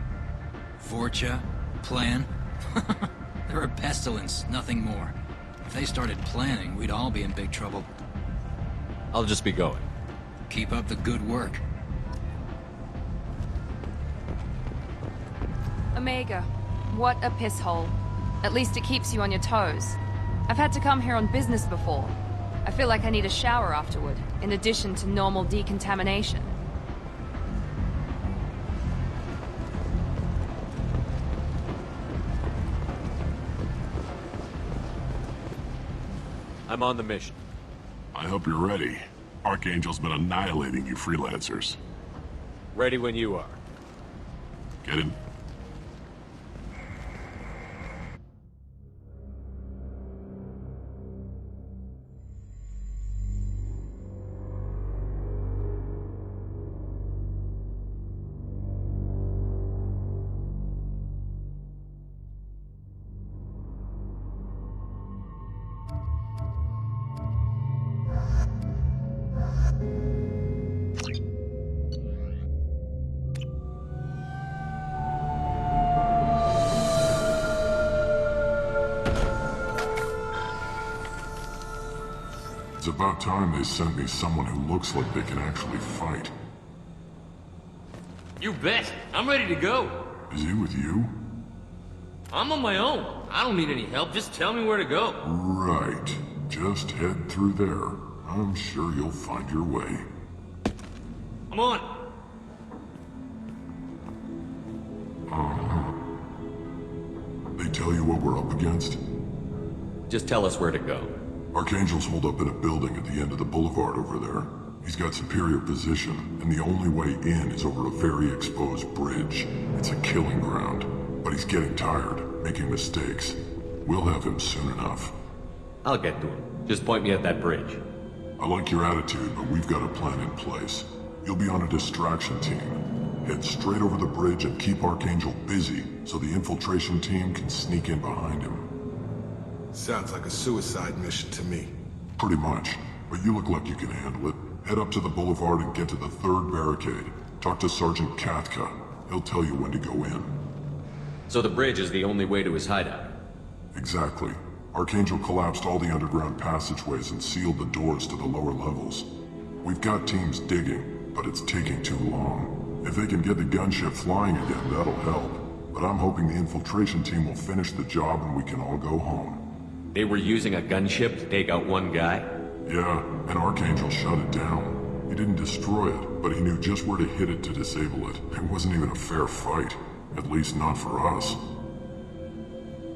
Vorcha? Plan? They're a pestilence, nothing more. If they started planning, we'd all be in big trouble. I'll just be going. Keep up the good work. Omega, what a piss hole. At least it keeps you on your toes. I've had to come here on business before. I feel like I need a shower afterward, in addition to normal decontamination. I'm on the mission. I hope you're ready. Archangel's been annihilating you freelancers. Ready when you are. Get in. It's about time they sent me someone who looks like they can actually fight. You bet. I'm ready to go. Is he with you? I'm on my own. I don't need any help. Just tell me where to go. Right. Just head through there. I'm sure you'll find your way. I'm on. They tell you what we're up against? Just tell us where to go. Archangel's holed up in a building at the end of the boulevard over there. He's got superior position, and the only way in is over a very exposed bridge. It's a killing ground. But he's getting tired, making mistakes. We'll have him soon enough. I'll get to him. Just point me at that bridge. I like your attitude, but we've got a plan in place. You'll be on a distraction team. Head straight over the bridge and keep Archangel busy so the infiltration team can sneak in behind him. Sounds like a suicide mission to me. Pretty much, but you look like you can handle it. Head up to the boulevard and get to the 3rd barricade. Talk to Sergeant Katka. He'll tell you when to go in. So the bridge is the only way to his hideout? Exactly. Archangel collapsed all the underground passageways and sealed the doors to the lower levels. We've got teams digging, but it's taking too long. If they can get the gunship flying again, that'll help. But I'm hoping the infiltration team will finish the job and we can all go home. They were using a gunship to take out one guy? Yeah, and Archangel shut it down. He didn't destroy it, but he knew just where to hit it to disable it. It wasn't even a fair fight. At least not for us.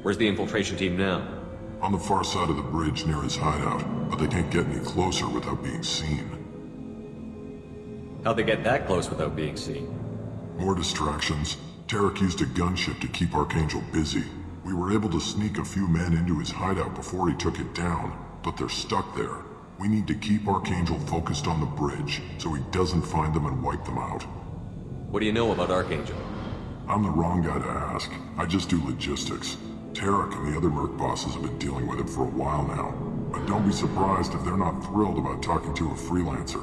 Where's the infiltration team now? On the far side of the bridge near his hideout, but they can't get any closer without being seen. How'd they get that close without being seen? More distractions. Tarek used a gunship to keep Archangel busy. We were able to sneak a few men into his hideout before he took it down, but they're stuck there. We need to keep Archangel focused on the bridge, so he doesn't find them and wipe them out. What do you know about Archangel? I'm the wrong guy to ask. I just do logistics. Tarek and the other merc bosses have been dealing with him for a while now. But don't be surprised if they're not thrilled about talking to a freelancer.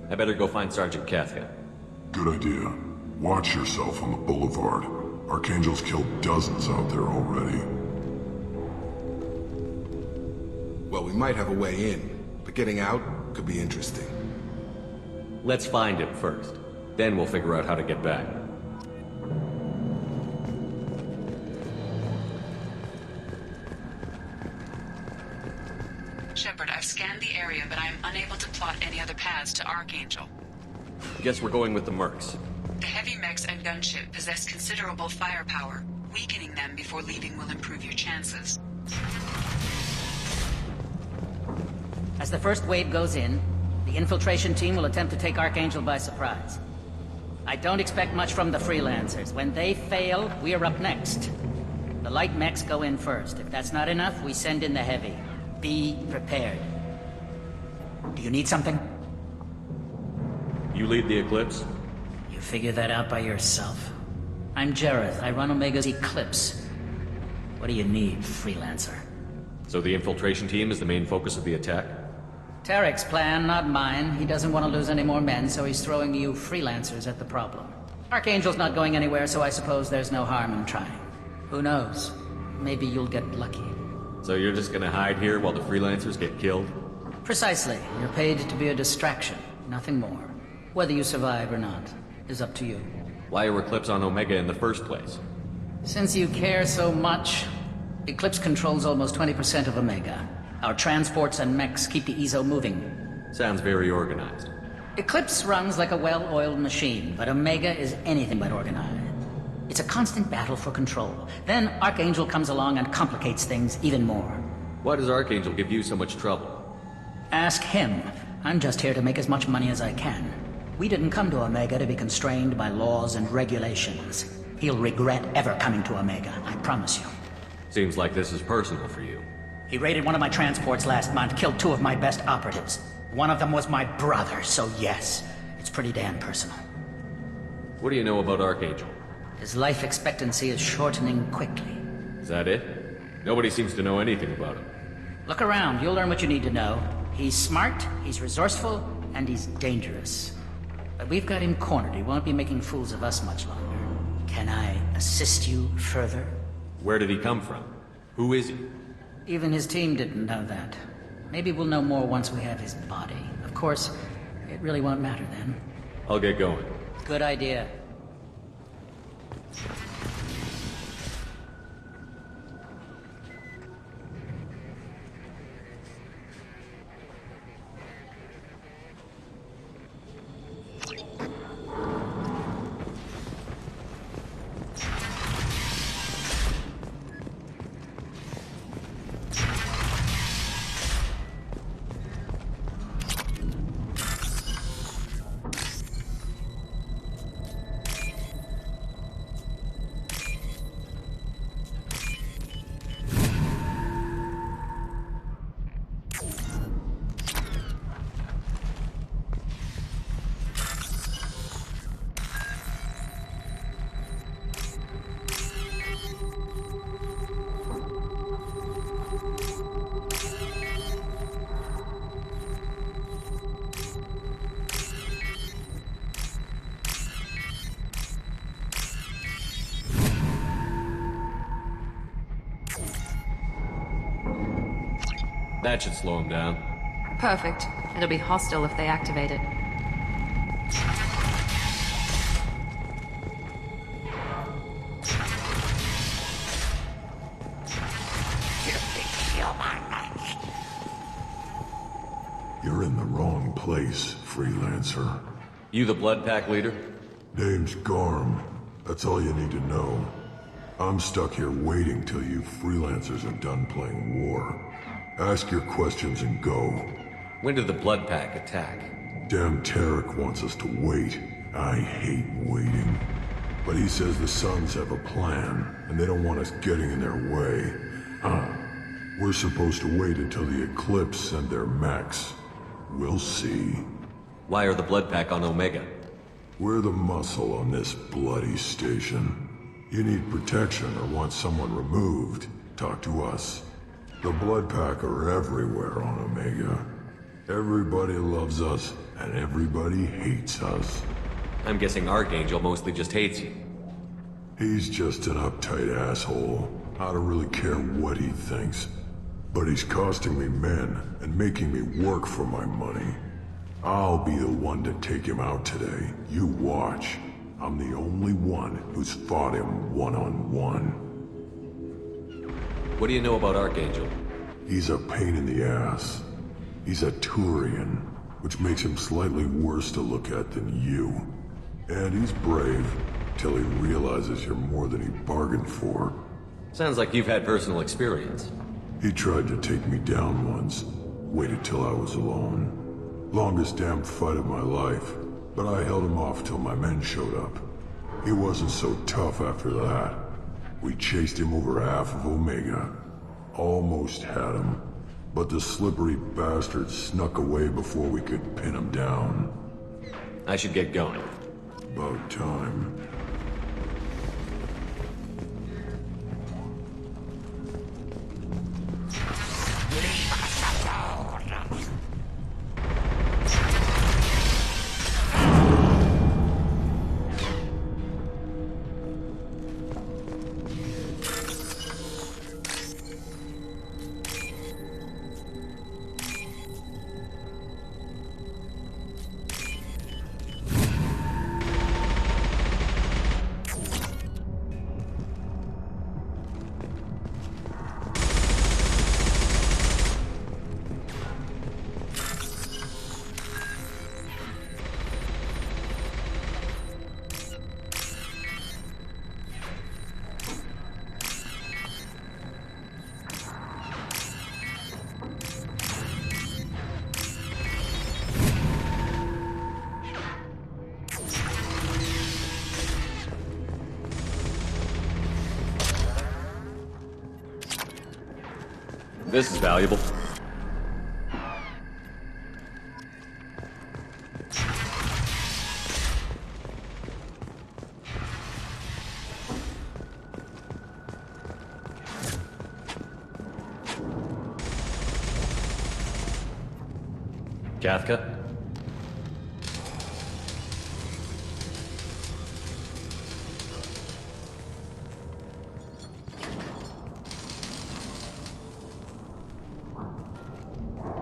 I better go find Sergeant Katka. Good idea. Watch yourself on the boulevard. Archangel's killed dozens out there already. Well, we might have a way in, but getting out could be interesting. Let's find him first. Then we'll figure out how to get back. Shepard, I've scanned the area, but I am unable to plot any other paths to Archangel. Guess we're going with the mercs. The heavy mechs and gunship possess considerable firepower. Weakening them before leaving will improve your chances. As the first wave goes in, the infiltration team will attempt to take Archangel by surprise. I don't expect much from the freelancers. When they fail, we're up next. The light mechs go in first. If that's not enough, we send in the heavy. Be prepared. Do you need something? You lead the Eclipse? You figure that out by yourself. I'm Jareth. I run Omega's Eclipse. What do you need, freelancer? So the infiltration team is the main focus of the attack? Tarek's plan, not mine. He doesn't want to lose any more men, so he's throwing you freelancers at the problem. Archangel's not going anywhere, so I suppose there's no harm in trying. Who knows? Maybe you'll get lucky. So you're just gonna hide here while the freelancers get killed? Precisely. You're paid to be a distraction, nothing more. Whether you survive or not is up to you. Why are Eclipse on Omega in the first place? Since you care so much, Eclipse controls almost 20% of Omega. Our transports and mechs keep the EZO moving. Sounds very organized. Eclipse runs like a well-oiled machine, but Omega is anything but organized. It's a constant battle for control. Then Archangel comes along and complicates things even more. Why does Archangel give you so much trouble? Ask him. I'm just here to make as much money as I can. We didn't come to Omega to be constrained by laws and regulations. He'll regret ever coming to Omega, I promise you. Seems like this is personal for you. He raided one of my transports last month, killed 2 of my best operatives. One of them was my brother, so yes, it's pretty damn personal. What do you know about Archangel? His life expectancy is shortening quickly. Is that it? Nobody seems to know anything about him. Look around, you'll learn what you need to know. He's smart, he's resourceful, and he's dangerous. But we've got him cornered. He won't be making fools of us much longer. Can I assist you further? Where did he come from? Who is he? Even his team didn't know that. Maybe we'll know more once we have his body. Of course, it really won't matter then. I'll get going. Good idea. That should slow them down. Perfect. It'll be hostile if they activate it. You're in the wrong place, freelancer. You the Blood Pack leader? Name's Garm. That's all you need to know. I'm stuck here waiting till you freelancers are done playing war. Ask your questions and go. When did the Blood Pack attack? Damn Tarek wants us to wait. I hate waiting. But he says the Suns have a plan, and they don't want us getting in their way. We're supposed to wait until the Eclipse send their mechs. We'll see. Why are the Blood Pack on Omega? We're the muscle on this bloody station. You need protection or want someone removed, talk to us. The Blood Pack are everywhere on Omega. Everybody loves us, and everybody hates us. I'm guessing Archangel mostly just hates you. He's just an uptight asshole. I don't really care what he thinks. But he's costing me men, and making me work for my money. I'll be the one to take him out today. You watch. I'm the only one who's fought him one-on-one. What do you know about Archangel? He's a pain in the ass. He's a Turian, which makes him slightly worse to look at than you. And he's brave, till he realizes you're more than he bargained for. Sounds like you've had personal experience. He tried to take me down once. Waited till I was alone. Longest damn fight of my life. But I held him off till my men showed up. He wasn't so tough after that. We chased him over half of Omega. Almost had him. But the slippery bastard snuck away before we could pin him down. I should get going. About time. This is valuable. Kafka?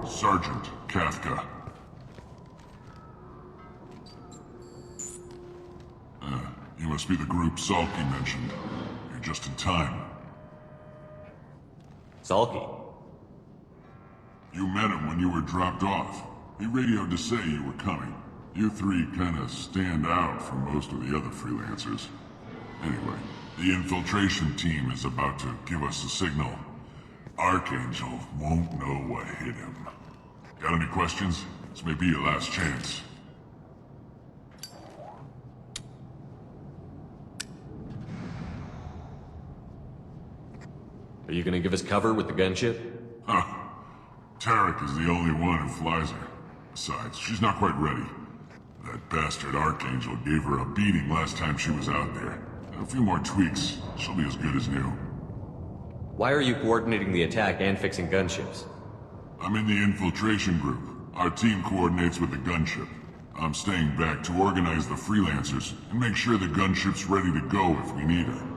Sergeant Kafka. You must be the group Salky mentioned. You're just in time. Salky? You met him when you were dropped off. He radioed to say you were coming. You three kinda stand out from most of the other freelancers. Anyway, the infiltration team is about to give us a signal. Archangel won't know what hit him. Got any questions? This may be your last chance. Are you gonna give us cover with the gunship? Huh. Tarek is the only one who flies her. Besides, she's not quite ready. That bastard Archangel gave her a beating last time she was out there. A few more tweaks, she'll be as good as new. Why are you coordinating the attack and fixing gunships? I'm in the infiltration group. Our team coordinates with the gunship. I'm staying back to organize the freelancers and make sure the gunship's ready to go if we need her.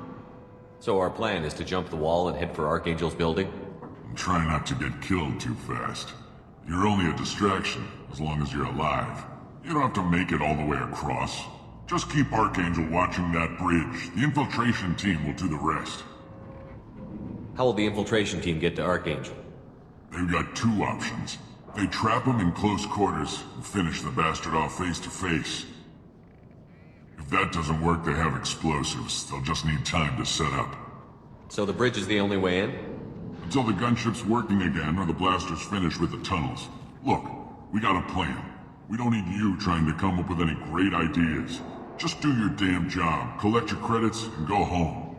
So our plan is to jump the wall and head for Archangel's building? try not to get killed too fast. You're only a distraction, as long as you're alive. You don't have to make it all the way across. Just keep Archangel watching that bridge. The infiltration team will do the rest. How will the infiltration team get to Archangel? They've got two options. They trap him in close quarters and finish the bastard off face to face. If that doesn't work, they have explosives. They'll just need time to set up. So the bridge is the only way in? Until the gunship's working again or the blasters finish with the tunnels. Look, we got a plan. We don't need you trying to come up with any great ideas. Just do your damn job, collect your credits, and go home.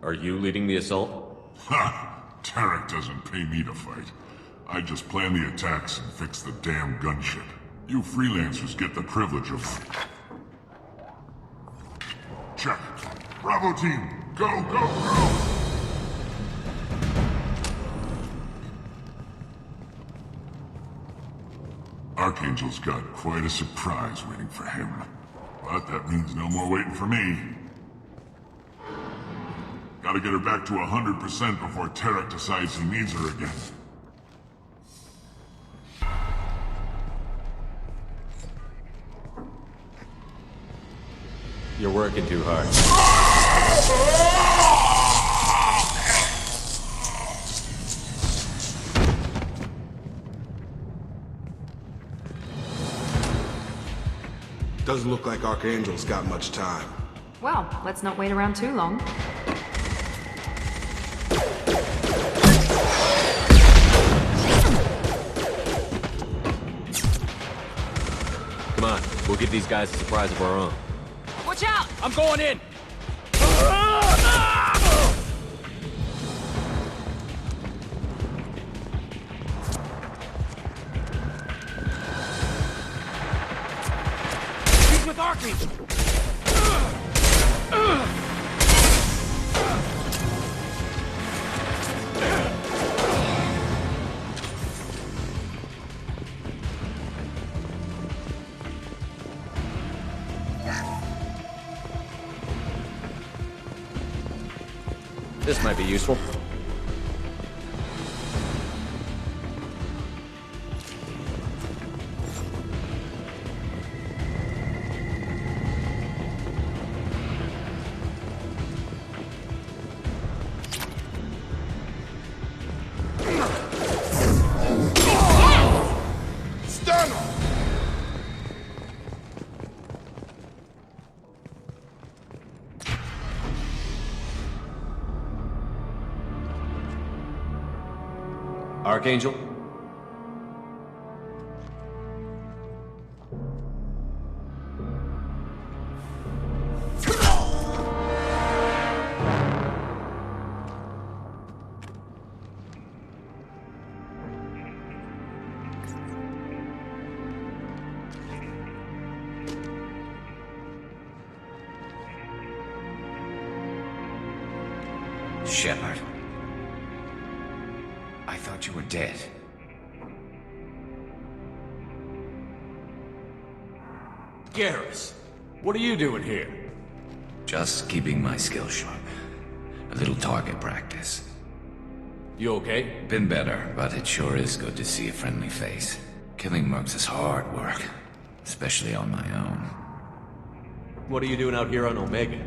Are you leading the assault? Ha! Tarek doesn't pay me to fight. I just plan the attacks and fix the damn gunship. You freelancers get the privilege of... Check. Bravo team, go, go, go! Archangel's got quite a surprise waiting for him. But that means no more waiting for me. Gotta get her back to 100% before Tarek decides he needs her again. You're working too hard. Doesn't look like Archangel's got much time. Well, let's not wait around too long. Come on, we'll give these guys a surprise of our own. Watch out! I'm going in! He's with Archangel! This might be useful. Archangel? Shepard. I thought you were dead. Garrus, what are you doing here? Just keeping my skill sharp. A little target practice. You okay? Been better, but it sure is good to see a friendly face. Killing mercs is hard work, especially on my own. What are you doing out here on Omega?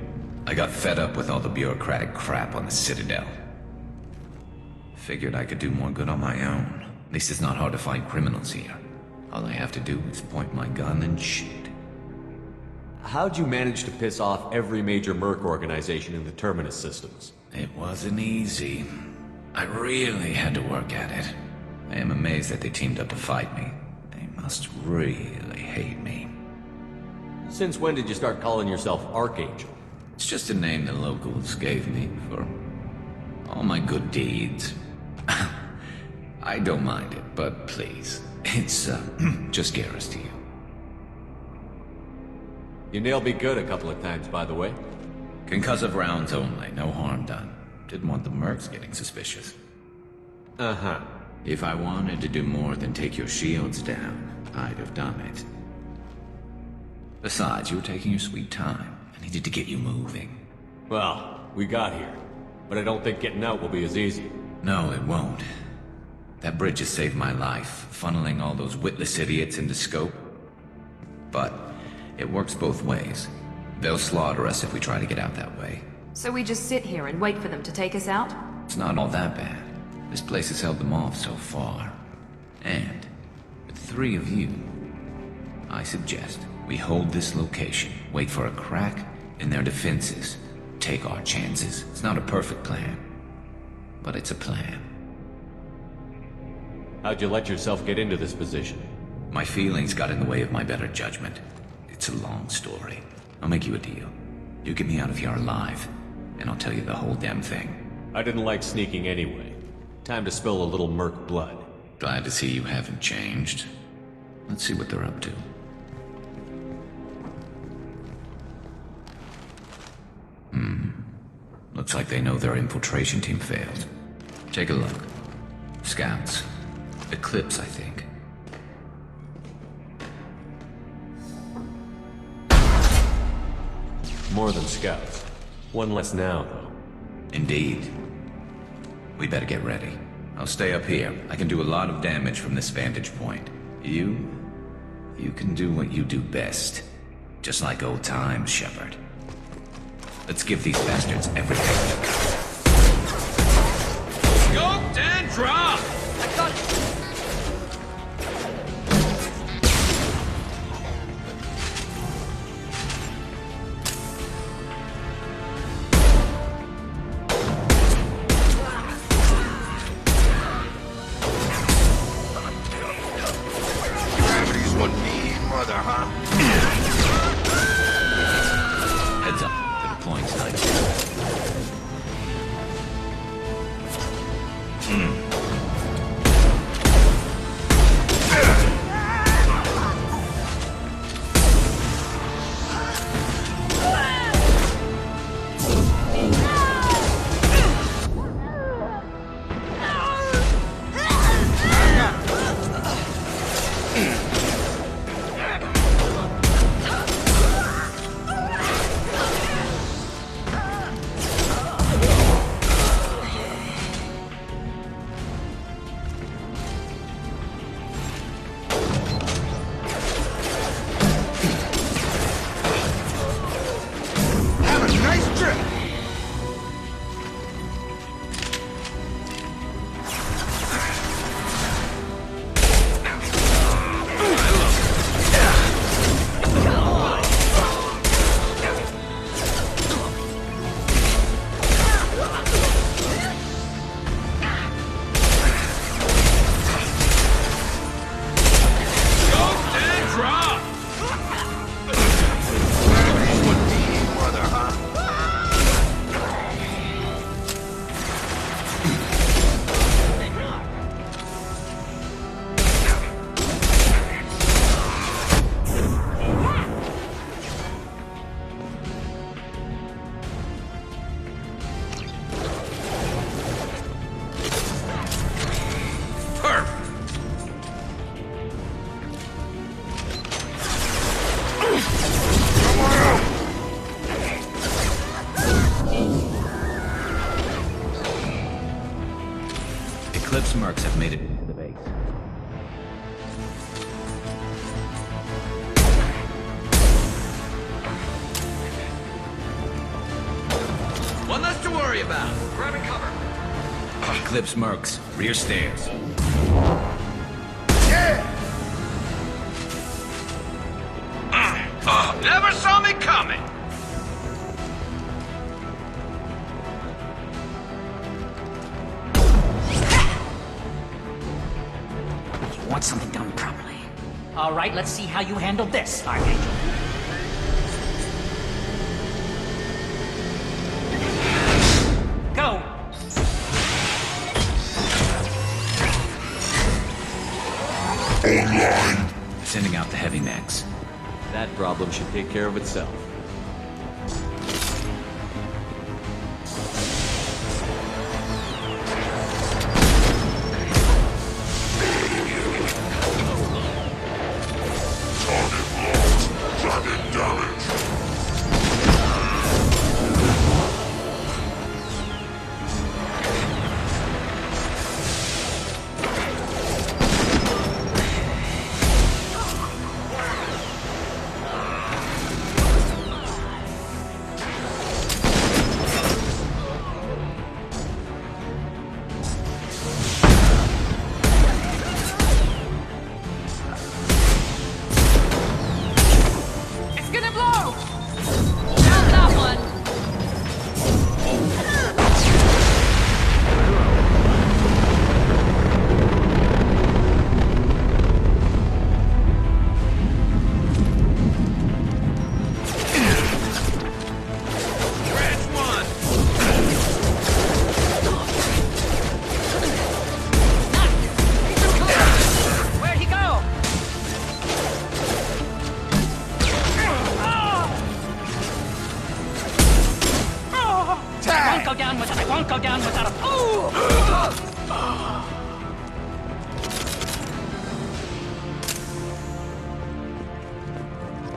I got fed up with all the bureaucratic crap on the Citadel. Figured I could do more good on my own. At least it's not hard to find criminals here. All I have to do is point my gun and shoot. How'd you manage to piss off every major merc organization in the Terminus systems? It wasn't easy. I really had to work at it. I am amazed that they teamed up to fight me. They must really hate me. Since when did you start calling yourself Archangel? It's just a name the locals gave me for all my good deeds. I don't mind it, but please, it's just Garrus to you. You nailed me good a couple of times, by the way. Concussive rounds only, no harm done. Didn't want the mercs getting suspicious. Uh-huh. If I wanted to do more than take your shields down, I'd have done it. Besides, you were taking your sweet time. I needed to get you moving. Well, we got here. But I don't think getting out will be as easy. No, it won't. That bridge has saved my life, funneling all those witless idiots into scope. But it works both ways. They'll slaughter us if we try to get out that way. So we just sit here and wait for them to take us out? It's not all that bad. This place has held them off so far. And with 3 of you, I suggest we hold this location, wait for a crack in their defenses, take our chances. It's not a perfect plan, but it's a plan. How'd you let yourself get into this position? My feelings got in the way of my better judgment. It's a long story. I'll make you a deal. You get me out of here alive, and I'll tell you the whole damn thing. I didn't like sneaking anyway. Time to spill a little merc blood. Glad to see you haven't changed. Let's see what they're up to. Looks like they know their infiltration team failed. Take a look. Scouts. Eclipse, I think. More than scouts. One less now, though. Indeed. We better get ready. I'll stay up here. I can do a lot of damage from this vantage point. You can do what you do best. Just like old times, Shepard. Let's give these bastards everything. Scoped and drop! I got it. Gravity's one mean mother, huh? Heads up. The deploying sniper. Eclipse mercs have made it into the base. One less to worry about. Grabbing cover. Eclipse mercs, rear stairs. Yeah! Never saw me coming! You want something done properly. All right, let's see how you handle this, Archangel. Go! Online. Sending out the heavy mechs. That problem should take care of itself. go down without... I won't go down without a...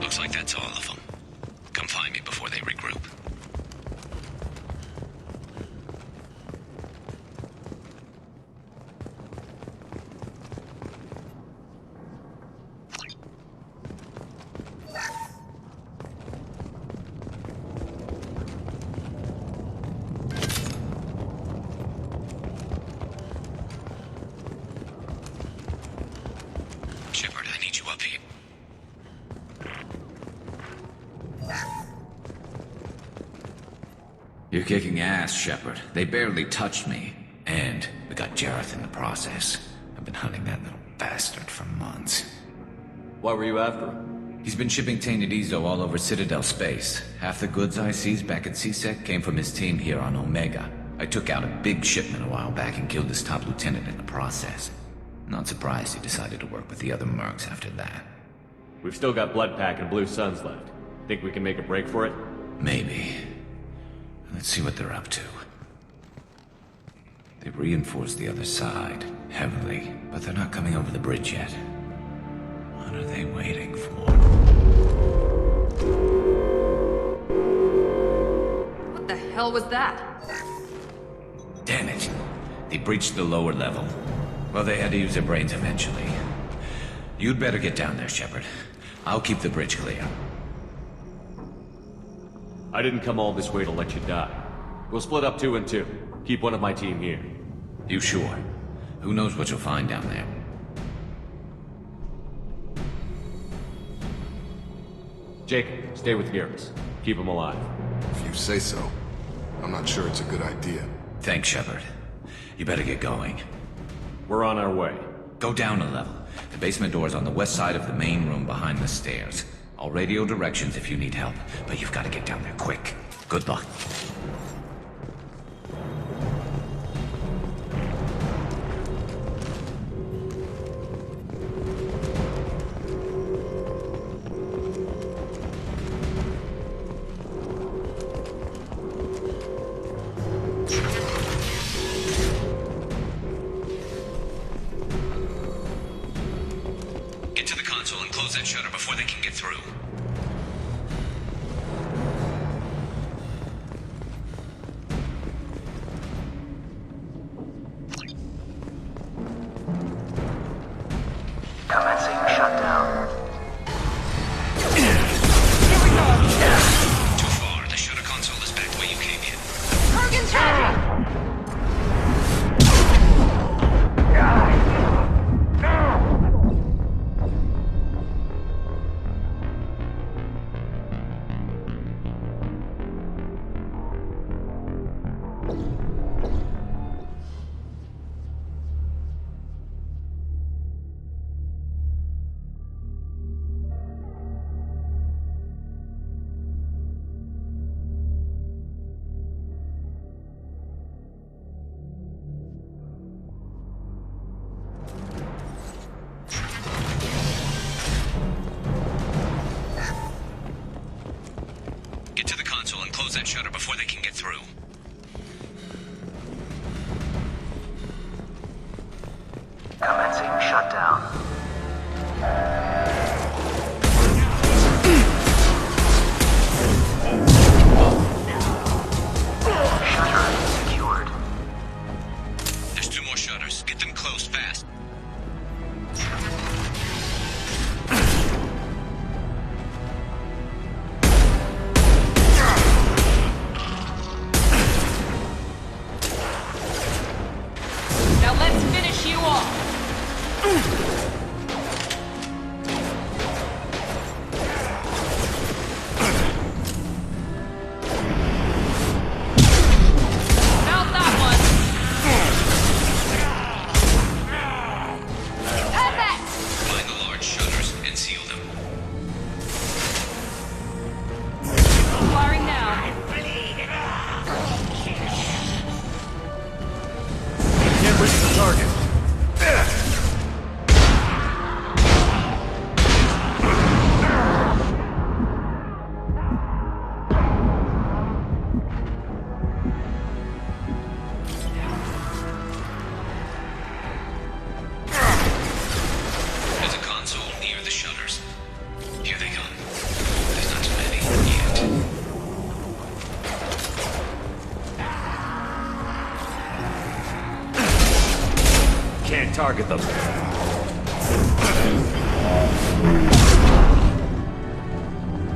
Looks like that's all of them. Come find me before they regroup. Shepard, I need you up here. You're kicking ass, Shepard. They barely touched me. And we got Jareth in the process. I've been hunting that little bastard for months. Why were you after him? He's been shipping tainted Ezo all over Citadel space. Half the goods I seized back at CSEC came from his team here on Omega. I took out a big shipment a while back and killed his top lieutenant in the process. Not surprised he decided to work with the other mercs after that. We've still got Bloodpack and Blue Suns left. Think we can make a break for it? Maybe. Let's see what they're up to. They've reinforced the other side, heavily, but they're not coming over the bridge yet. What are they waiting for? What the hell was that? Damn it! They breached the lower level. Well, they had to use their brains eventually. You'd better get down there, Shepard. I'll keep the bridge clear. I didn't come all this way to let you die. We'll split up 2 and 2. Keep one of my team here. You sure? Who knows what you'll find down there? Jacob, stay with Garrus. Keep him alive. If you say so. I'm not sure it's a good idea. Thanks, Shepard. You better get going. We're on our way. Go down a level. The basement door's on the west side of the main room behind the stairs. I'll radio directions if you need help, but you've got to get down there quick. Good luck. Get to the console and close that shutter before they can get through. Commencing shutdown. Too far. The shutter console is back the way you came in. Paragon's ready! Get to the console and close that shutter before they can get through. Commencing shutdown. Shutter secured. There's 2 more shutters. Get them closed fast. Target them.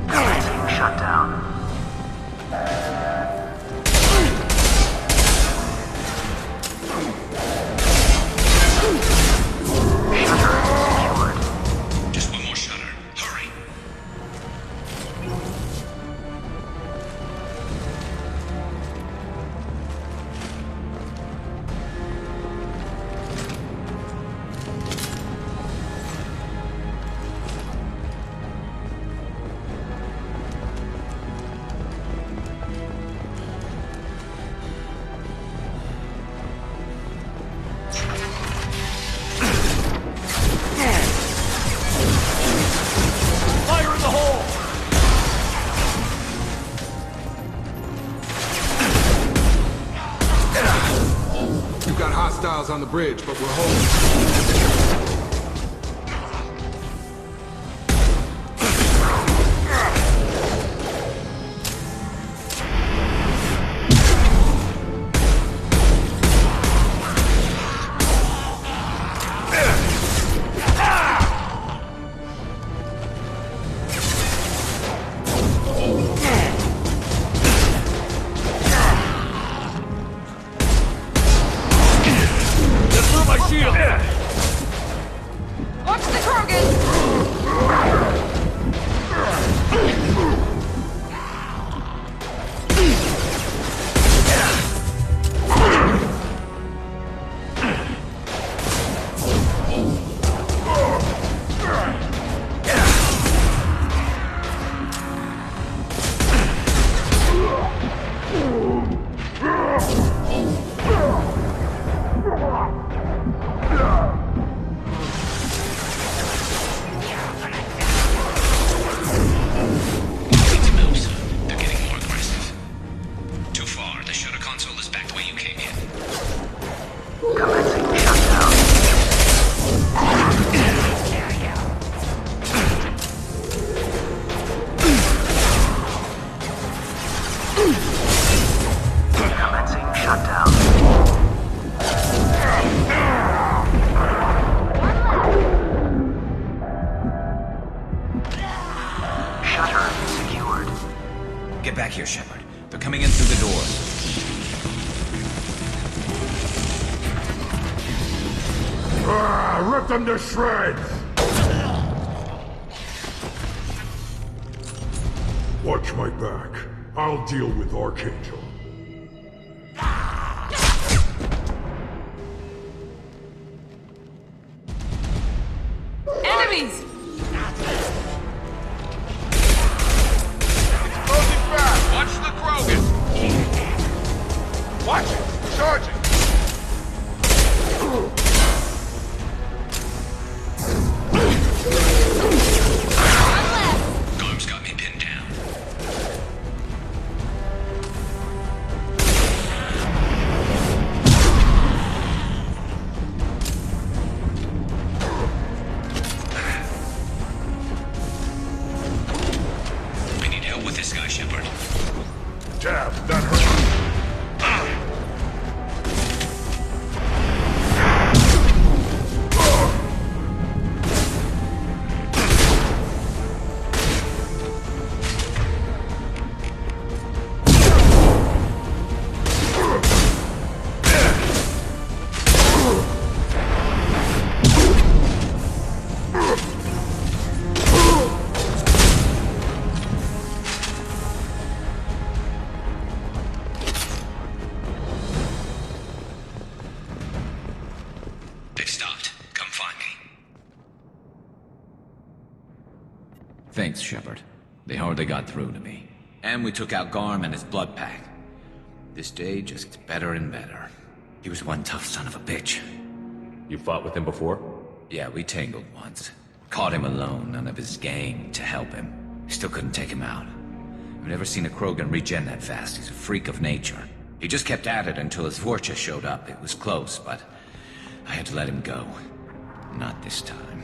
Commencing shutdown. Just one more shutter. Hurry. Fire in the hole! You've got hostiles on the bridge, but we're holding. Through my shield! Watch the Krogan! They're getting more aggressive. Too far. The shutter console is back the way you came in. Commencing shutdown. Commencing shutdown. Shutter secured. Get back here, Shepard. They're coming in through the doors. Rip them to shreds! Watch my back. I'll deal with Archangel. Enemies! Closing fast! Watch the Krogan! Watch it! Charging! Garrus got me pinned down. We need help with this guy, Shepard. Jab, that hurt. They've stopped. Come find me. Thanks, Shepard. They hardly got through to me. And we took out Garm and his blood pack. This day just gets better and better. He was one tough son of a bitch. You fought with him before? Yeah, we tangled once. Caught him alone, none of his gang to help him. Still couldn't take him out. I've never seen a Krogan regen that fast. He's a freak of nature. He just kept at it until his Vorcha showed up. It was close, but I had to let him go. Not this time.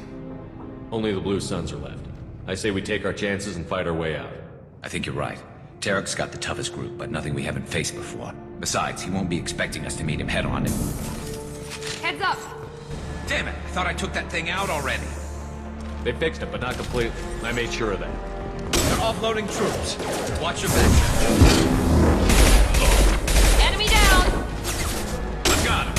Only the Blue Suns are left. I say we take our chances and fight our way out. I think you're right. Tarek's got the toughest group, but nothing we haven't faced before. Besides, he won't be expecting us to meet him head-on. Heads up! Damn it, I thought I took that thing out already. They fixed it, but not completely. I made sure of that. They're offloading troops. Watch your back. Enemy down! I've got him.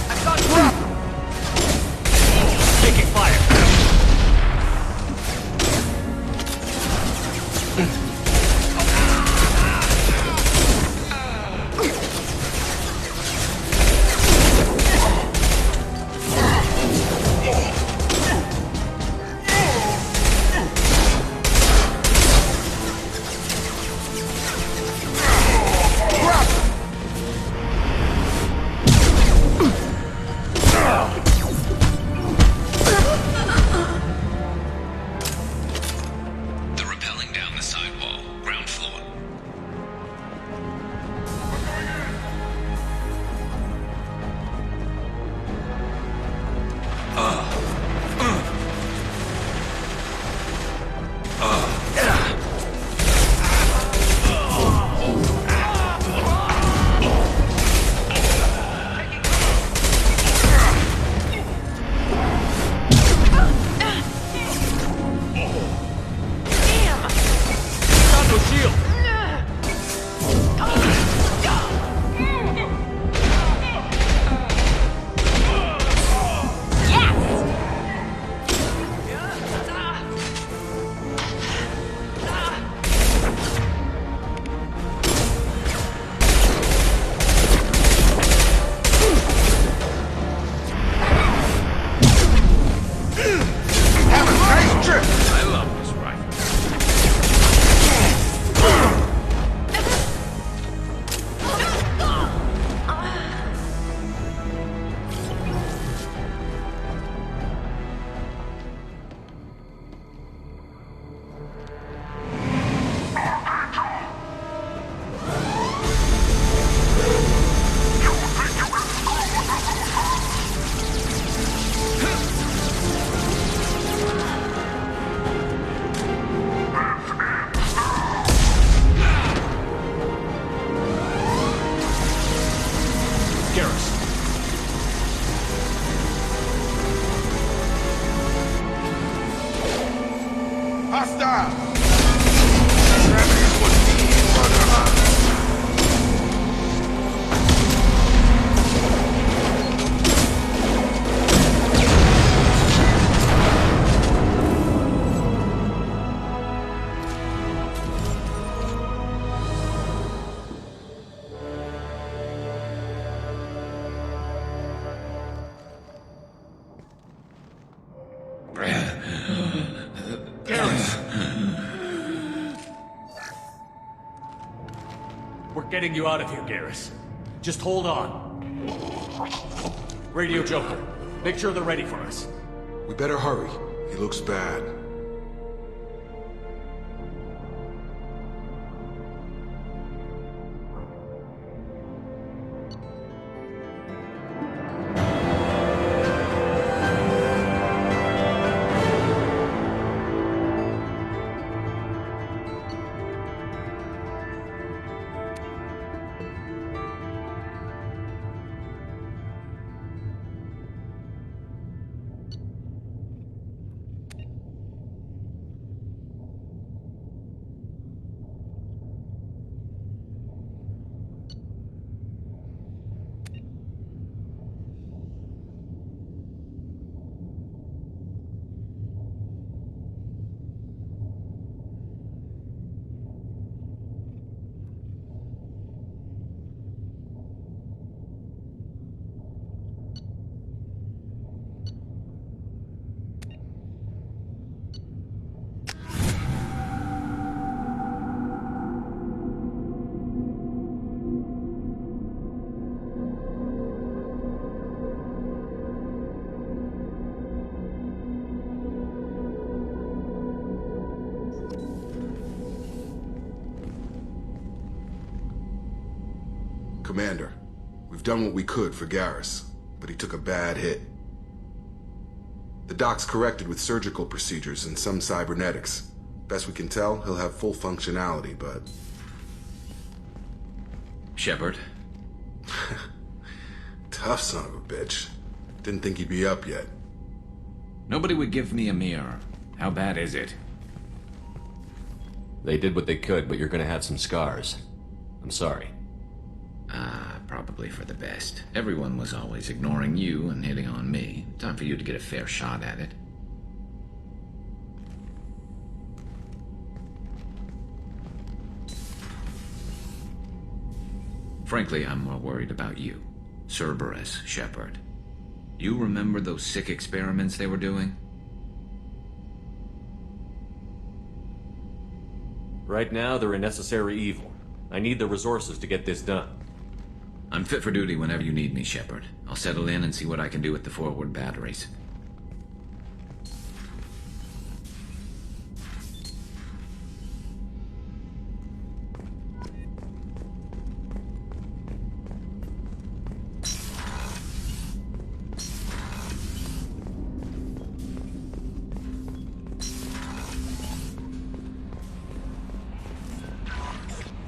I've got drop! Taking fire. We're getting you out of here, Garrus. Just hold on. Radio Joker, make sure they're ready for us. We better hurry. He looks bad. Commander, we've done what we could for Garrus, but he took a bad hit. The doc's corrected with surgical procedures and some cybernetics, Best we can tell, he'll have full functionality, but... Shepard? Tough son of a bitch. Didn't think he'd be up yet. Nobody would give me a mirror. How bad is it? They did what they could, but you're gonna have some scars. I'm sorry. Probably for the best. Everyone was always ignoring you and hitting on me. Time for you to get a fair shot at it. Frankly, I'm more worried about you. Cerberus, Shepard. You remember those sick experiments they were doing? Right now, they're a necessary evil. I need the resources to get this done. I'm fit for duty whenever you need me, Shepard. I'll settle in and see what I can do with the forward batteries.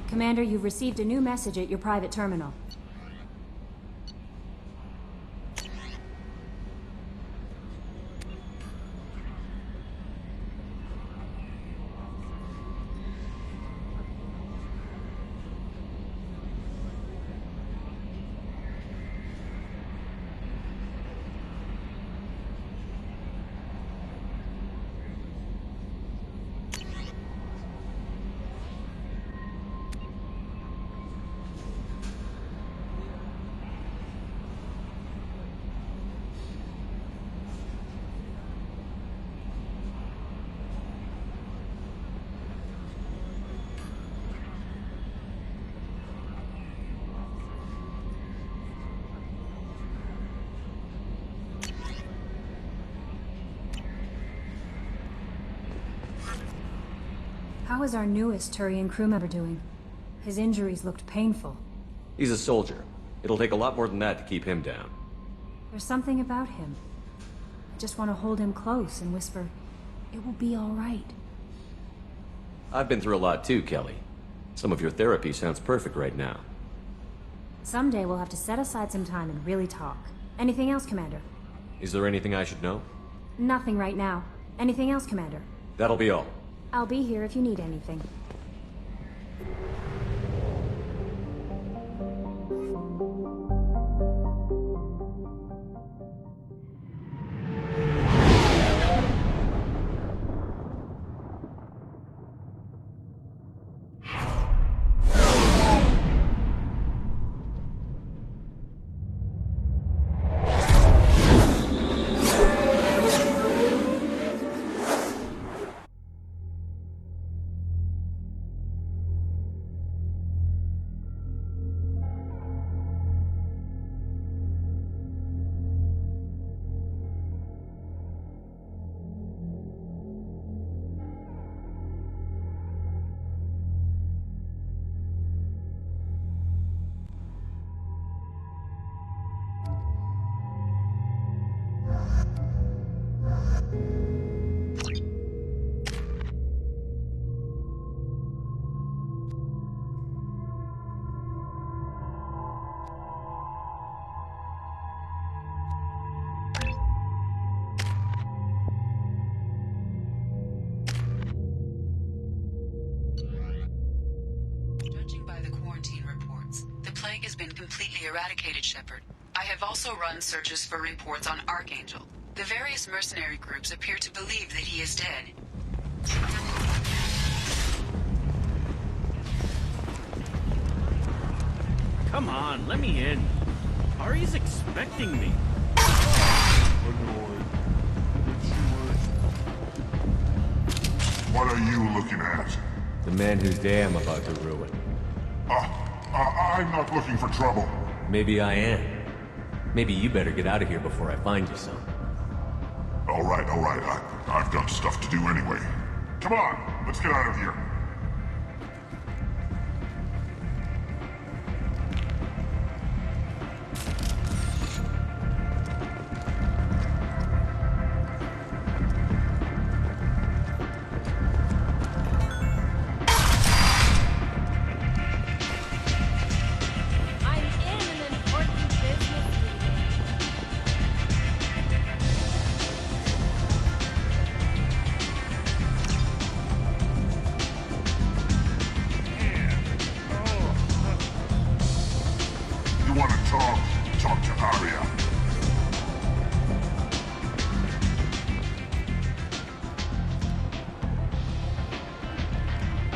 Commander, you've received a new message at your private terminal. How is our newest Turian crew member doing? His injuries looked painful. He's a soldier. It'll take a lot more than that to keep him down. There's something about him. I just want to hold him close and whisper, "It will be all right." I've been through a lot too, Kelly. Some of your therapy sounds perfect right now. Someday we'll have to set aside some time and really talk. Anything else, Commander? Is there anything I should know? Nothing right now. Anything else, Commander? That'll be all. I'll be here if you need anything. Eradicated, Shepard. I have also run searches for reports on Archangel. The various mercenary groups appear to believe that he is dead. Come on, let me in. Aria's expecting me. What are you looking at? The man whose day I'm about to ruin. I'm not looking for trouble. Maybe I am. Maybe you better get out of here before I find you some. All right. I've got stuff to do anyway. Come on, let's get out of here.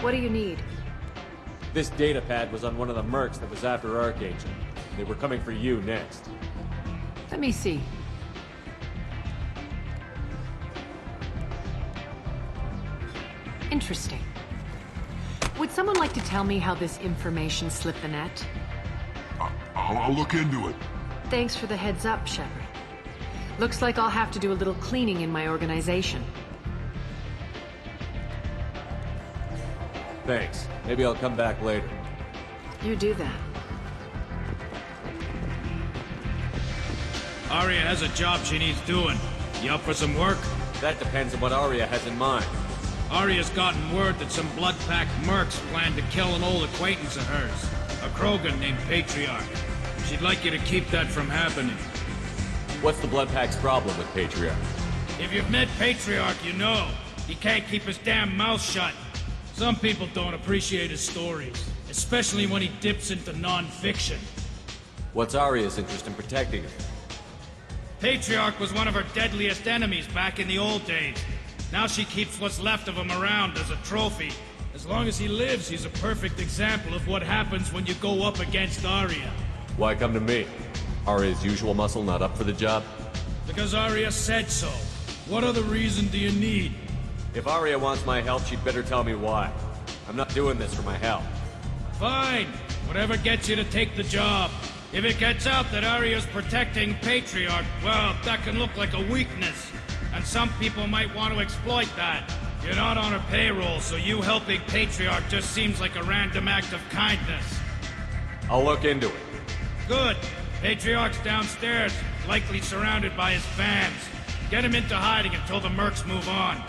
What do you need? This data pad was on one of the mercs that was after Archangel. They were coming for you next. Let me see. Interesting. Would someone like to tell me how this information slipped the net? I'll look into it. Thanks for the heads up, Shepard. Looks like I'll have to do a little cleaning in my organization. Thanks. Maybe I'll come back later. You do that. Aria has a job she needs doing. You up for some work? That depends on what Aria has in mind. Aria's gotten word that some blood-packed mercs plan to kill an old acquaintance of hers. A Krogan named Patriarch. She'd like you to keep that from happening. What's the Bloodpack's problem with Patriarch? If you've met Patriarch, you know. He can't keep his damn mouth shut. Some people don't appreciate his stories, especially when he dips into non-fiction. What's Aria's interest in protecting him? Patriarch was one of her deadliest enemies back in the old days. Now she keeps what's left of him around as a trophy. As long as he lives, he's a perfect example of what happens when you go up against Aria. Why come to me? Aria's usual muscle not up for the job? Because Aria said so. What other reason do you need? If Aria wants my help, she'd better tell me why. I'm not doing this for my help. Fine. Whatever gets you to take the job. If it gets out that Aria's protecting Patriarch, well, that can look like a weakness. And some people might want to exploit that. You're not on her payroll, so you helping Patriarch just seems like a random act of kindness. I'll look into it. Good. Patriarch's downstairs, likely surrounded by his fans. Get him into hiding until the mercs move on.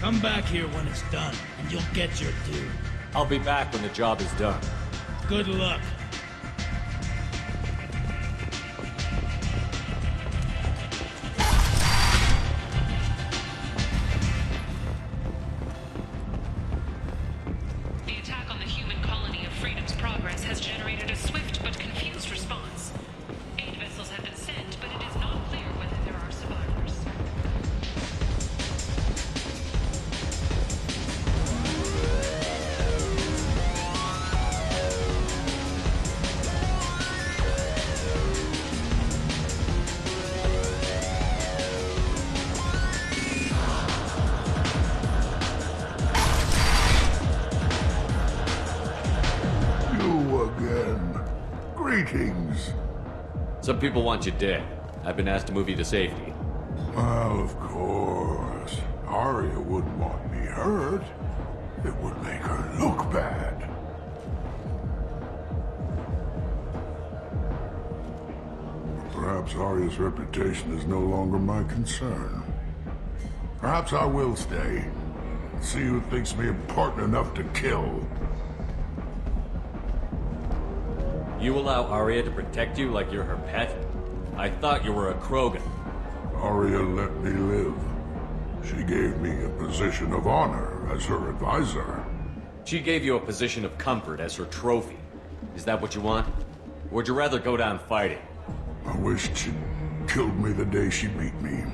Come back here when it's done, and you'll get your due. I'll be back when the job is done. Good luck. The attack on the human colony of Freedom's Progress has generated a swift but confused response. 8 vessels have been sent, but it is not clear whether there are survivors. Greetings. Some people want you dead. I've been asked to move you to safety. Well, of course. Aria wouldn't want me hurt. It would make her look bad. Perhaps Aria's reputation is no longer my concern. Perhaps I will stay. See who thinks me important enough to kill. You allow Aria to protect you like you're her pet? I thought you were a Krogan. Aria let me live. She gave me a position of honor as her advisor. She gave you a position of comfort as her trophy. Is that what you want? Or would you rather go down fighting? I wished she'd killed me the day she beat me.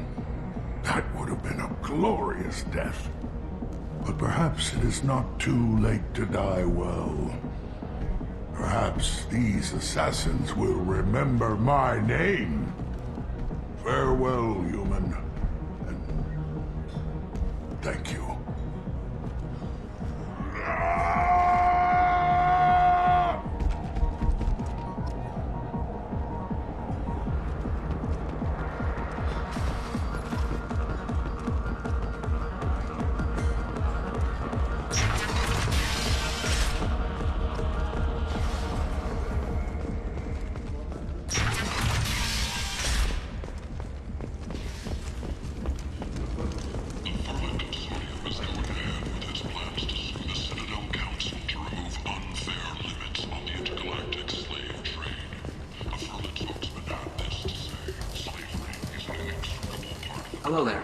That would have been a glorious death. But perhaps it is not too late to die well. Perhaps these assassins will remember my name. Farewell, human. And thank you. Hello there.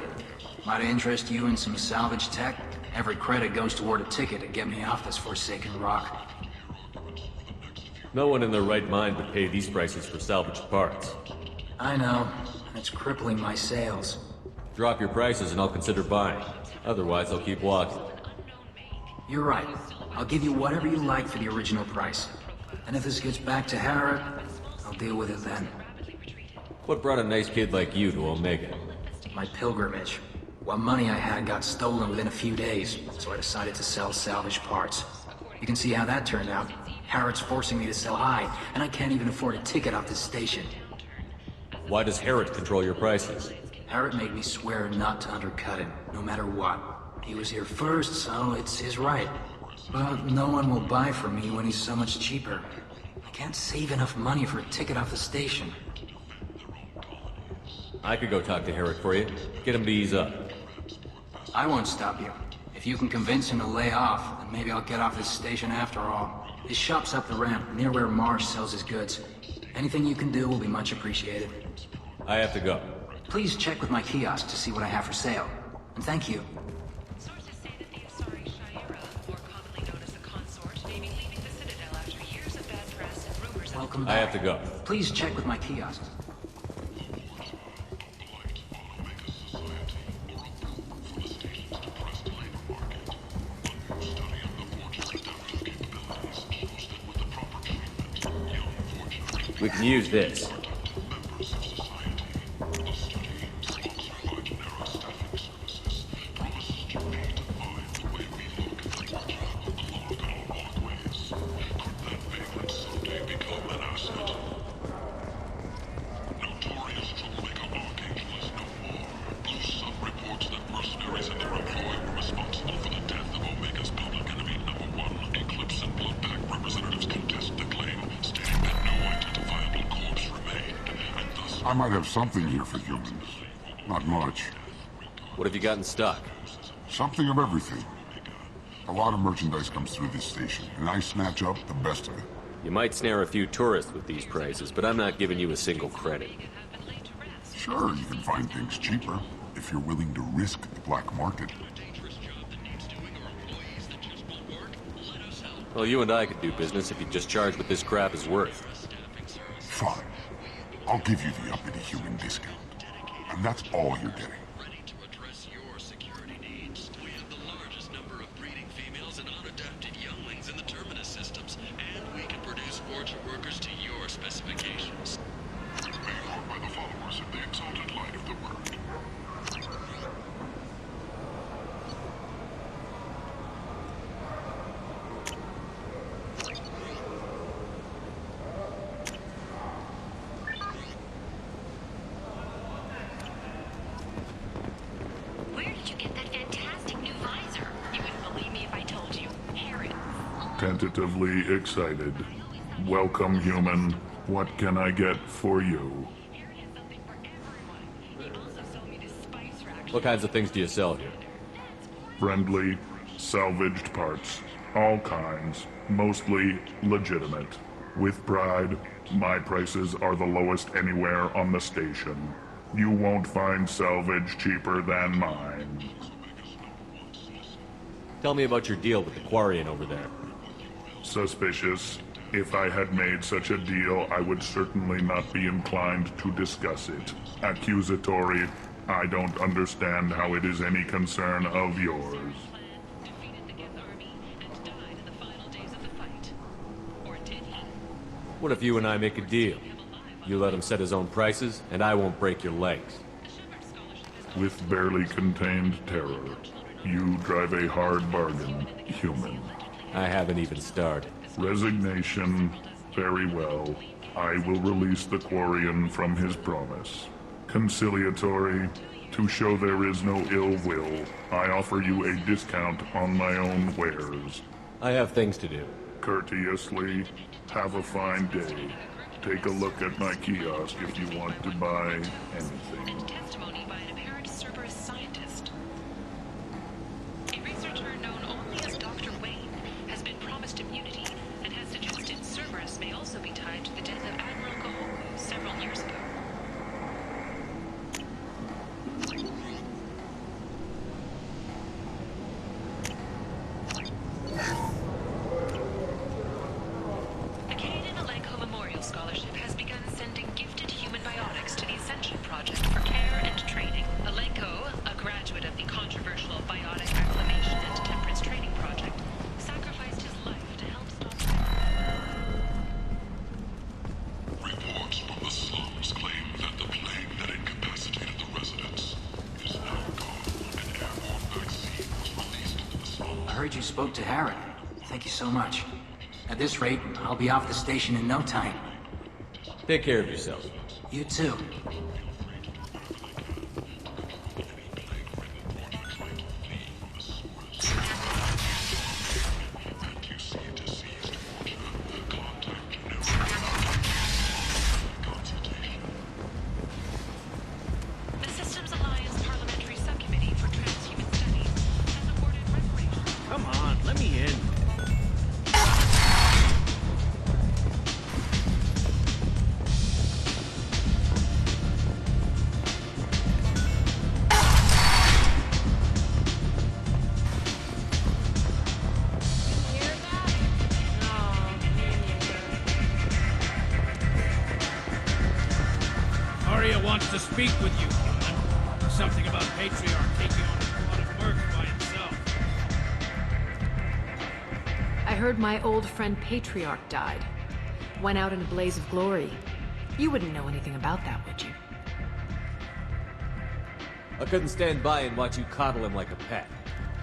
Might interest you in some salvage tech? Every credit goes toward a ticket to get me off this forsaken rock. No one in their right mind would pay these prices for salvaged parts. I know. It's crippling my sales. Drop your prices and I'll consider buying. Otherwise, I'll keep walking. You're right. I'll give you whatever you like for the original price. And if this gets back to Harrod, I'll deal with it then. What brought a nice kid like you to Omega? My pilgrimage. What money I had got stolen within a few days, so I decided to sell salvage parts. You can see how that turned out. Harrod's forcing me to sell high, and I can't even afford a ticket off this station. Why does Harrod control your prices? Harrod made me swear not to undercut him, no matter what. He was here first, so it's his right. But no one will buy from me when he's so much cheaper. I can't save enough money for a ticket off the station. I could go talk to Harrod for you. Get him to ease up. I won't stop you. If you can convince him to lay off, then maybe I'll get off this station after all. His shop's up the ramp, near where Marsh sells his goods. Anything you can do will be much appreciated. I have to go. Please check with my kiosk to see what I have for sale. And thank you. Sources say that the Asari Shira, more commonly known as the Consort, may be leaving the Citadel after years of bad press and rumors. Welcome I back. have to go. Please check with my kiosk. We can use this. I might have something here for humans. Not much. What have you got in stock? Something of everything. A lot of merchandise comes through this station, and I snatch up the best of it. You might snare a few tourists with these prices, but I'm not giving you a single credit. Sure, you can find things cheaper, if you're willing to risk the black market. Well, you and I could do business if you just charge what this crap is worth. Fine. I'll give you the uppity human discount. And that's all you're getting. Tentatively excited. Welcome, human. What can I get for you? What kinds of things do you sell here? Friendly, salvaged parts. All kinds. Mostly legitimate. With pride, my prices are the lowest anywhere on the station. You won't find salvage cheaper than mine. Tell me about your deal with the Quarian over there. Suspicious. If I had made such a deal, I would certainly not be inclined to discuss it. Accusatory. I don't understand how it is any concern of yours. What if you and I make a deal? You let him set his own prices, and I won't break your legs. With barely contained terror, you drive a hard bargain, human. I haven't even started. Resignation. Very well. I will release the Quarian from his promise. Conciliatory. To show there is no ill will, I offer you a discount on my own wares. I have things to do. Courteously. Have a fine day. Take a look at my kiosk if you want to buy anything. Testimony by an apparent Cerberus scientist. A researcher known only as Dr. Wayne has been promised immunity and has suggested Cerberus may also be tied to the death of Admiral Kahoku several years ago. The Canadian Alenko Memorial Scholarship has begun sending gifted human biotics to the Ascension Project for care and training. Alenko, a graduate of the controversial Biotic Acclimation and Temperance Training Project, heard you spoke to Aaron. Thank you so much. At this rate, I'll be off the station in no time. Take care of yourself. You too. Aria wants to speak with you, human. Something about Patriarch taking on a lot of work by himself. I heard my old friend Patriarch died. Went out in a blaze of glory. You wouldn't know anything about that, would you? I couldn't stand by and watch you coddle him like a pet.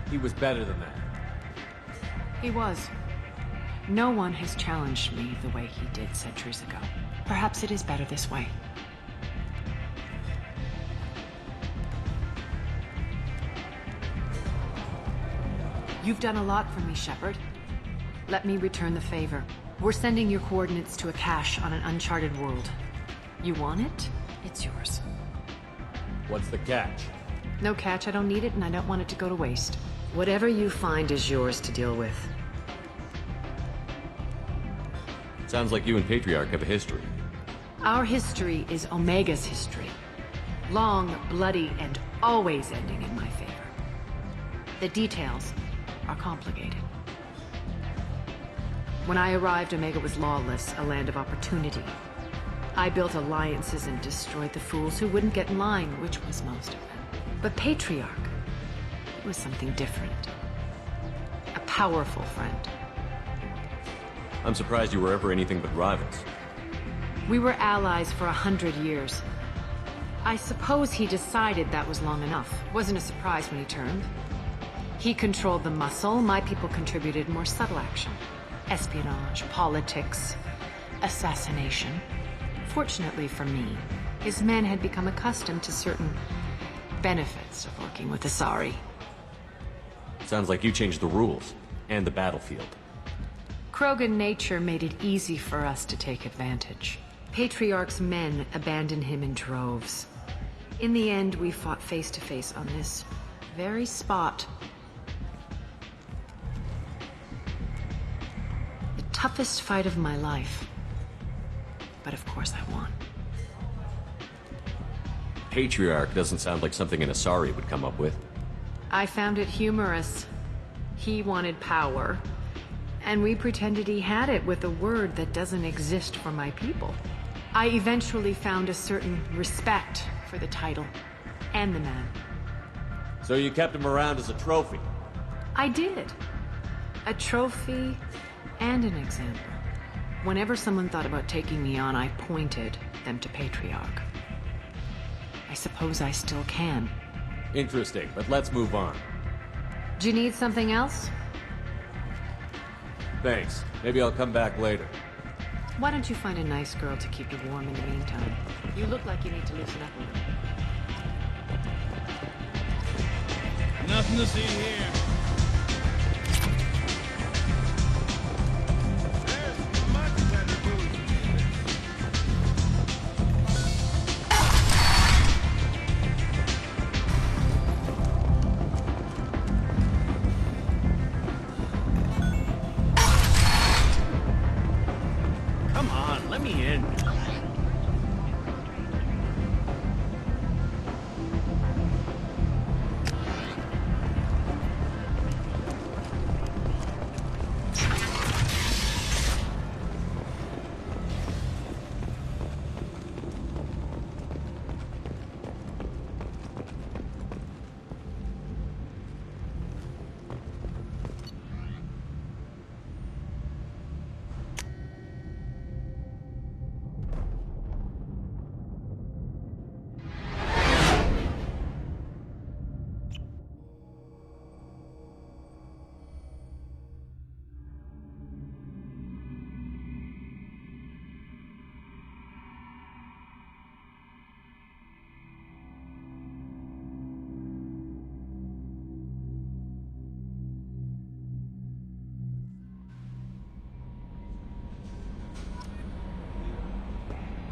He was better than that. He was. No one has challenged me the way he did centuries ago. Perhaps it is better this way. You've done a lot for me, Shepard. Let me return the favor. We're sending your coordinates to a cache on an uncharted world. You want it? It's yours. What's the catch? No catch, I don't need it, and I don't want it to go to waste. Whatever you find is yours to deal with. Sounds like you and Patriarch have a history. Our history is Omega's history. Long, bloody, and always ending in my favor. The details are complicated. When I arrived, Omega was lawless, a land of opportunity. I built alliances and destroyed the fools who wouldn't get in line, which was most of them. But Patriarch was something different. A powerful friend. I'm surprised you were ever anything but rivals. We were allies for 100 years. I suppose he decided that was long enough. Wasn't a surprise when he turned. He controlled the muscle, my people contributed more subtle action. Espionage, politics, assassination. Fortunately for me, his men had become accustomed to certain benefits of working with Asari. Sounds like you changed the rules, and the battlefield. Krogan nature made it easy for us to take advantage. Patriarch's men abandoned him in droves. In the end, we fought face to face on this very spot. The toughest fight of my life. But of course I won. Patriarch doesn't sound like something an Asari would come up with. I found it humorous. He wanted power, and we pretended he had it with a word that doesn't exist for my people. I eventually found a certain respect for the title and the man. So you kept him around as a trophy? I did. A trophy and an example. Whenever someone thought about taking me on, I pointed them to Patriarch. I suppose I still can. Interesting, but let's move on. Do you need something else? Thanks. Maybe I'll come back later. Why don't you find a nice girl to keep you warm in the meantime? You look like you need to loosen up a little. Nothing to see here. Come on, let me in.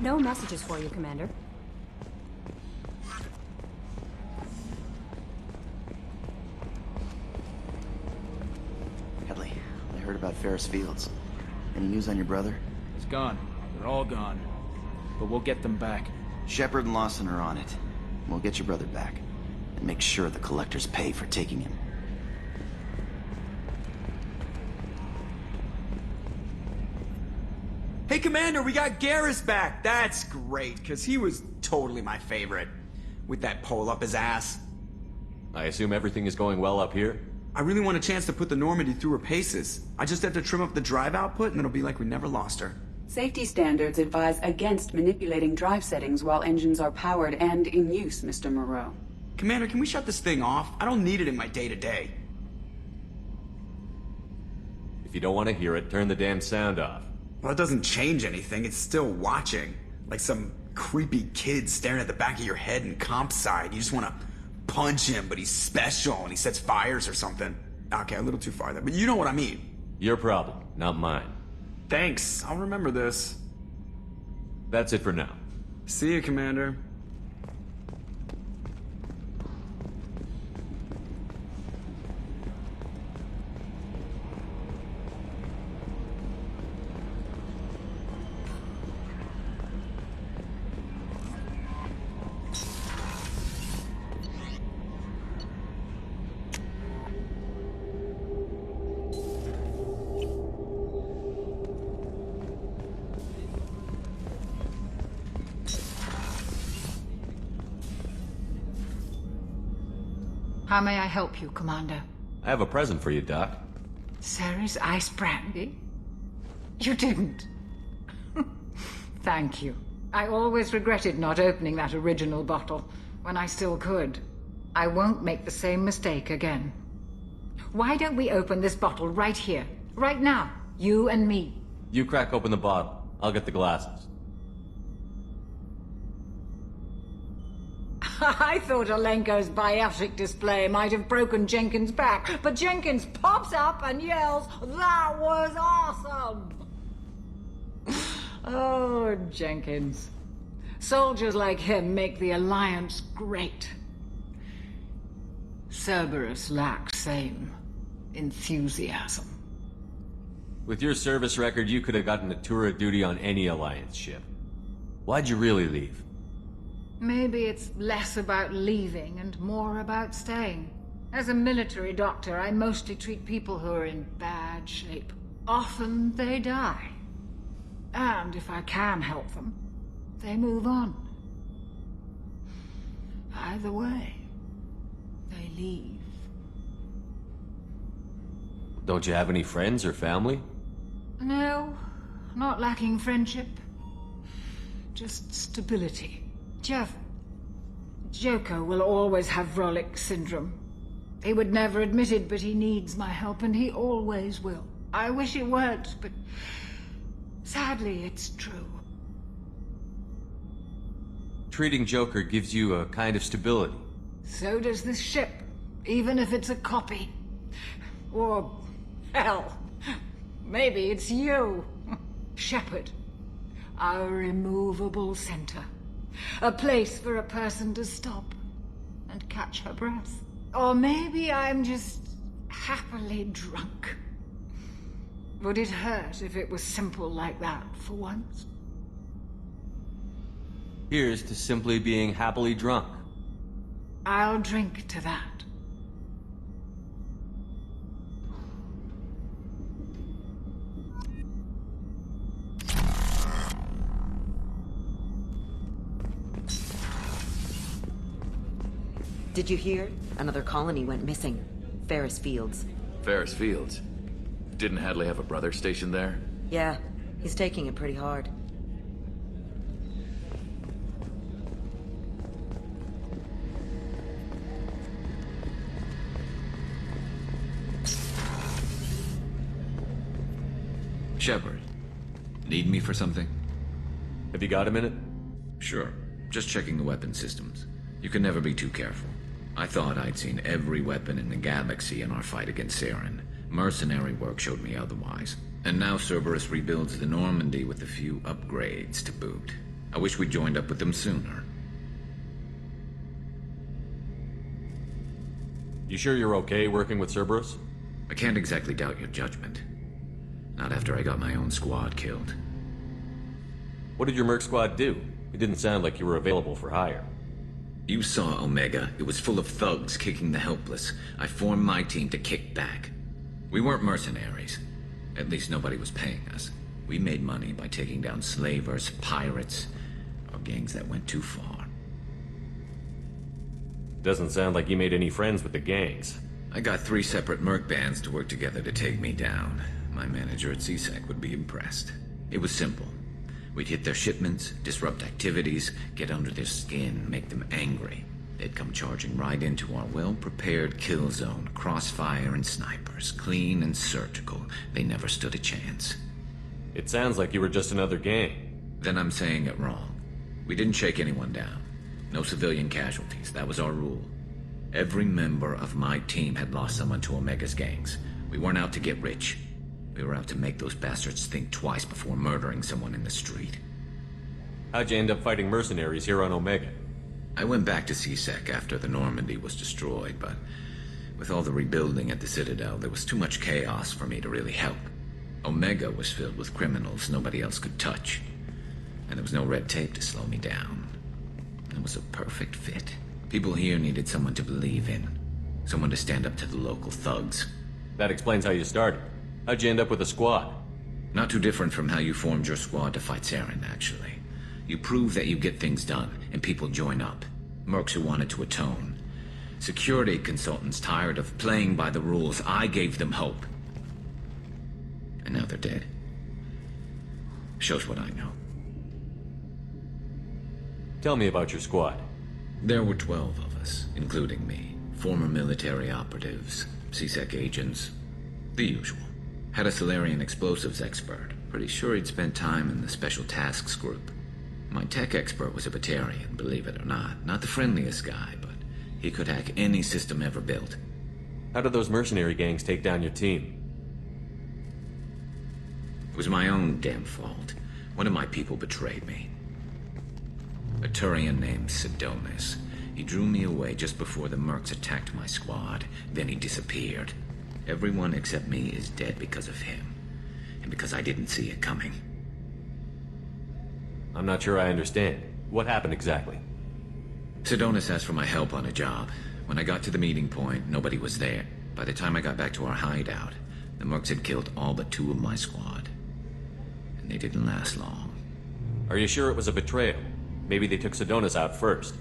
no messages for you, Commander. Headley, I heard about Ferris Fields. Any news on your brother? He's gone. They're all gone. But we'll get them back. Shepard and Lawson are on it. We'll get your brother back. And make sure the collectors pay for taking him. Hey, Commander, we got Garrus back! That's great, because he was totally my favorite. With that pole up his ass. I assume everything is going well up here? I really want a chance to put the Normandy through her paces. I just have to trim up the drive output and it'll be like we never lost her. Safety standards advise against manipulating drive settings while engines are powered and in use, Mr. Moreau. Commander, can we shut this thing off? I don't need it in my day-to-day. If you don't want to hear it, turn the damn sound off. Well, it doesn't change anything. It's still watching. Like some creepy kid staring at the back of your head in comp side. You just want to punch him, but he's special and he sets fires or something. Okay, a little too far there, but you know what I mean. Your problem, not mine. Thanks, I'll remember this. That's it for now. See you, Commander. How may I help you, Commander? I have a present for you, Doc. Sarah's ice brandy? You didn't. Thank you. I always regretted not opening that original bottle when I still could. I won't make the same mistake again. Why don't we open this bottle right here, right now? You and me. You crack open the bottle. I'll get the glasses. I thought Alenko's biotic display might have broken Jenkins' back, but Jenkins pops up and yells, "That was awesome!" Oh, Jenkins. Soldiers like him make the Alliance great. Cerberus lacks same enthusiasm. With your service record, you could have gotten a tour of duty on any Alliance ship. Why'd you really leave? Maybe it's less about leaving and more about staying. As a military doctor, I mostly treat people who are in bad shape. Often they die. And if I can help them, they move on. Either way, they leave. Don't you have any friends or family? No, not lacking friendship. Just stability. Jeff, Joker will always have Vrolic syndrome. He would never admit it, but he needs my help, and he always will. I wish it weren't, but sadly, it's true. Treating Joker gives you a kind of stability. So does this ship, even if it's a copy. Or, hell, maybe it's you, Shepard. Our immovable center. A place for a person to stop and catch her breath. Or maybe I'm just happily drunk. Would it hurt if it was simple like that for once? Here's to simply being happily drunk. I'll drink to that. Did you hear? Another colony went missing. Ferris Fields. Ferris Fields? Didn't Hadley have a brother stationed there? Yeah, he's taking it pretty hard. Shepard, need me for something? Have you got a minute? Sure. Just checking the weapon systems. You can never be too careful. I thought I'd seen every weapon in the galaxy in our fight against Saren. Mercenary work showed me otherwise. And now Cerberus rebuilds the Normandy with a few upgrades to boot. I wish we joined up with them sooner. You sure you're okay working with Cerberus? I can't exactly doubt your judgment. Not after I got my own squad killed. What did your merc squad do? It didn't sound like you were available for hire. You saw Omega. It was full of thugs kicking the helpless. I formed my team to kick back. We weren't mercenaries. At least nobody was paying us. We made money by taking down slavers, pirates, or gangs that went too far. Doesn't sound like you made any friends with the gangs. I got 3 separate merc bands to work together to take me down. My manager at CSEC would be impressed. It was simple. We'd hit their shipments, disrupt activities, get under their skin, make them angry. They'd come charging right into our well-prepared kill zone, crossfire and snipers, clean and surgical. They never stood a chance. It sounds like you were just another gang. Then I'm saying it wrong. We didn't shake anyone down. No civilian casualties, that was our rule. Every member of my team had lost someone to Omega's gangs. We weren't out to get rich. We were out to make those bastards think twice before murdering someone in the street. How'd you end up fighting mercenaries here on Omega? I went back to CSEC after the Normandy was destroyed, but with all the rebuilding at the Citadel, there was too much chaos for me to really help. Omega was filled with criminals nobody else could touch, and there was no red tape to slow me down. It was a perfect fit. People here needed someone to believe in, someone to stand up to the local thugs. That explains how you started. How'd you end up with a squad? Not too different from how you formed your squad to fight Saren, actually. You prove that you get things done, and people join up. Mercs who wanted to atone. Security consultants tired of playing by the rules. I gave them hope. And now they're dead. Shows what I know. Tell me about your squad. There were 12 of us, including me. Former military operatives, CSEC agents, the usual. Had a Solarian explosives expert. Pretty sure he'd spent time in the Special Tasks Group. My tech expert was a Batarian, believe it or not. Not the friendliest guy, but he could hack any system ever built. How did those mercenary gangs take down your team? It was my own damn fault. One of my people betrayed me. A Turian named Sidonus. He drew me away just before the mercs attacked my squad. Then he disappeared. Everyone except me is dead because of him. And because I didn't see it coming. I'm not sure I understand. What happened exactly? Sidonus asked for my help on a job. When I got to the meeting point, nobody was there. By the time I got back to our hideout, the mercs had killed all but 2 of my squad. And they didn't last long. Are you sure it was a betrayal? Maybe they took Sidonus out first.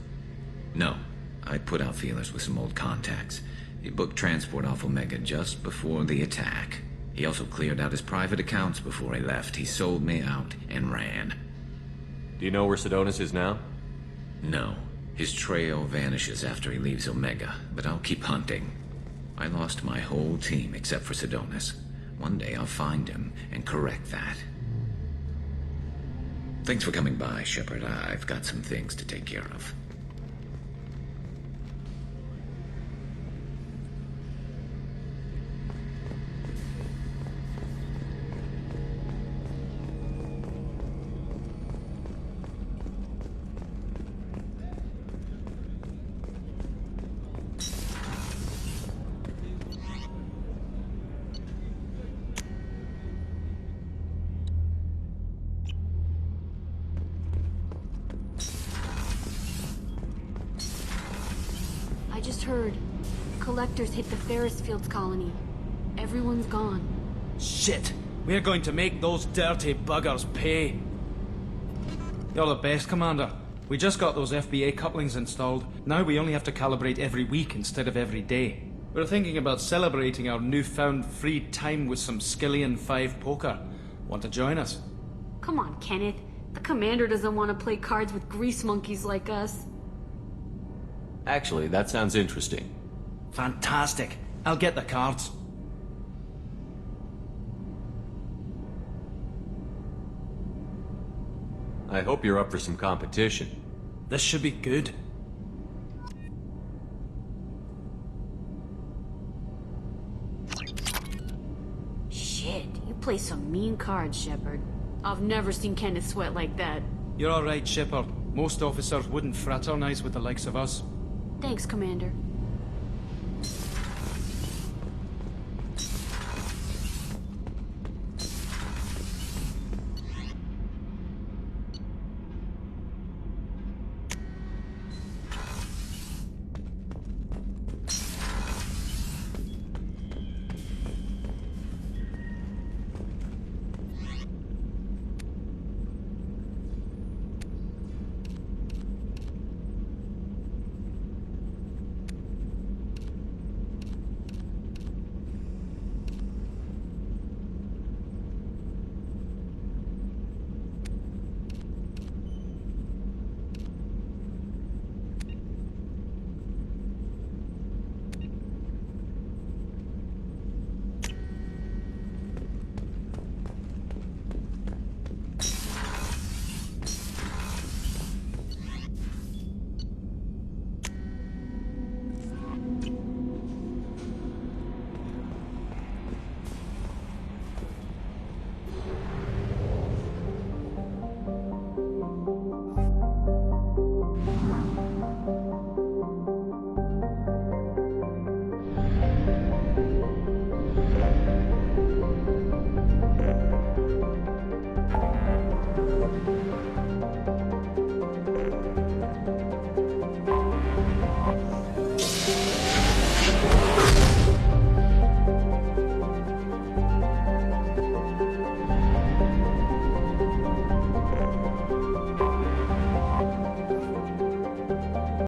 No. I put out feelers with some old contacts. He booked transport off Omega just before the attack. He also cleared out his private accounts before he left. He sold me out and ran. Do you know where Sidonus is now? No. His trail vanishes after he leaves Omega, but I'll keep hunting. I lost my whole team except for Sidonus. One day I'll find him and correct that. Thanks for coming by, Shepard. I've got some things to take care of. I just heard. Collectors hit the Ferris Fields colony. Everyone's gone. Shit! We're going to make those dirty buggers pay. You're the best, Commander. We just got those FBA couplings installed. Now we only have to calibrate every week instead of every day. We're thinking about celebrating our newfound free time with some Skillian 5 poker. Want to join us? Come on, Kenneth. The Commander doesn't want to play cards with grease monkeys like us. Actually, that sounds interesting. Fantastic. I'll get the cards. I hope you're up for some competition. This should be good. Shit, you play some mean cards, Shepard. I've never seen Kenneth sweat like that. You're all right, Shepard. Most officers wouldn't fraternize with the likes of us. Thanks, Commander.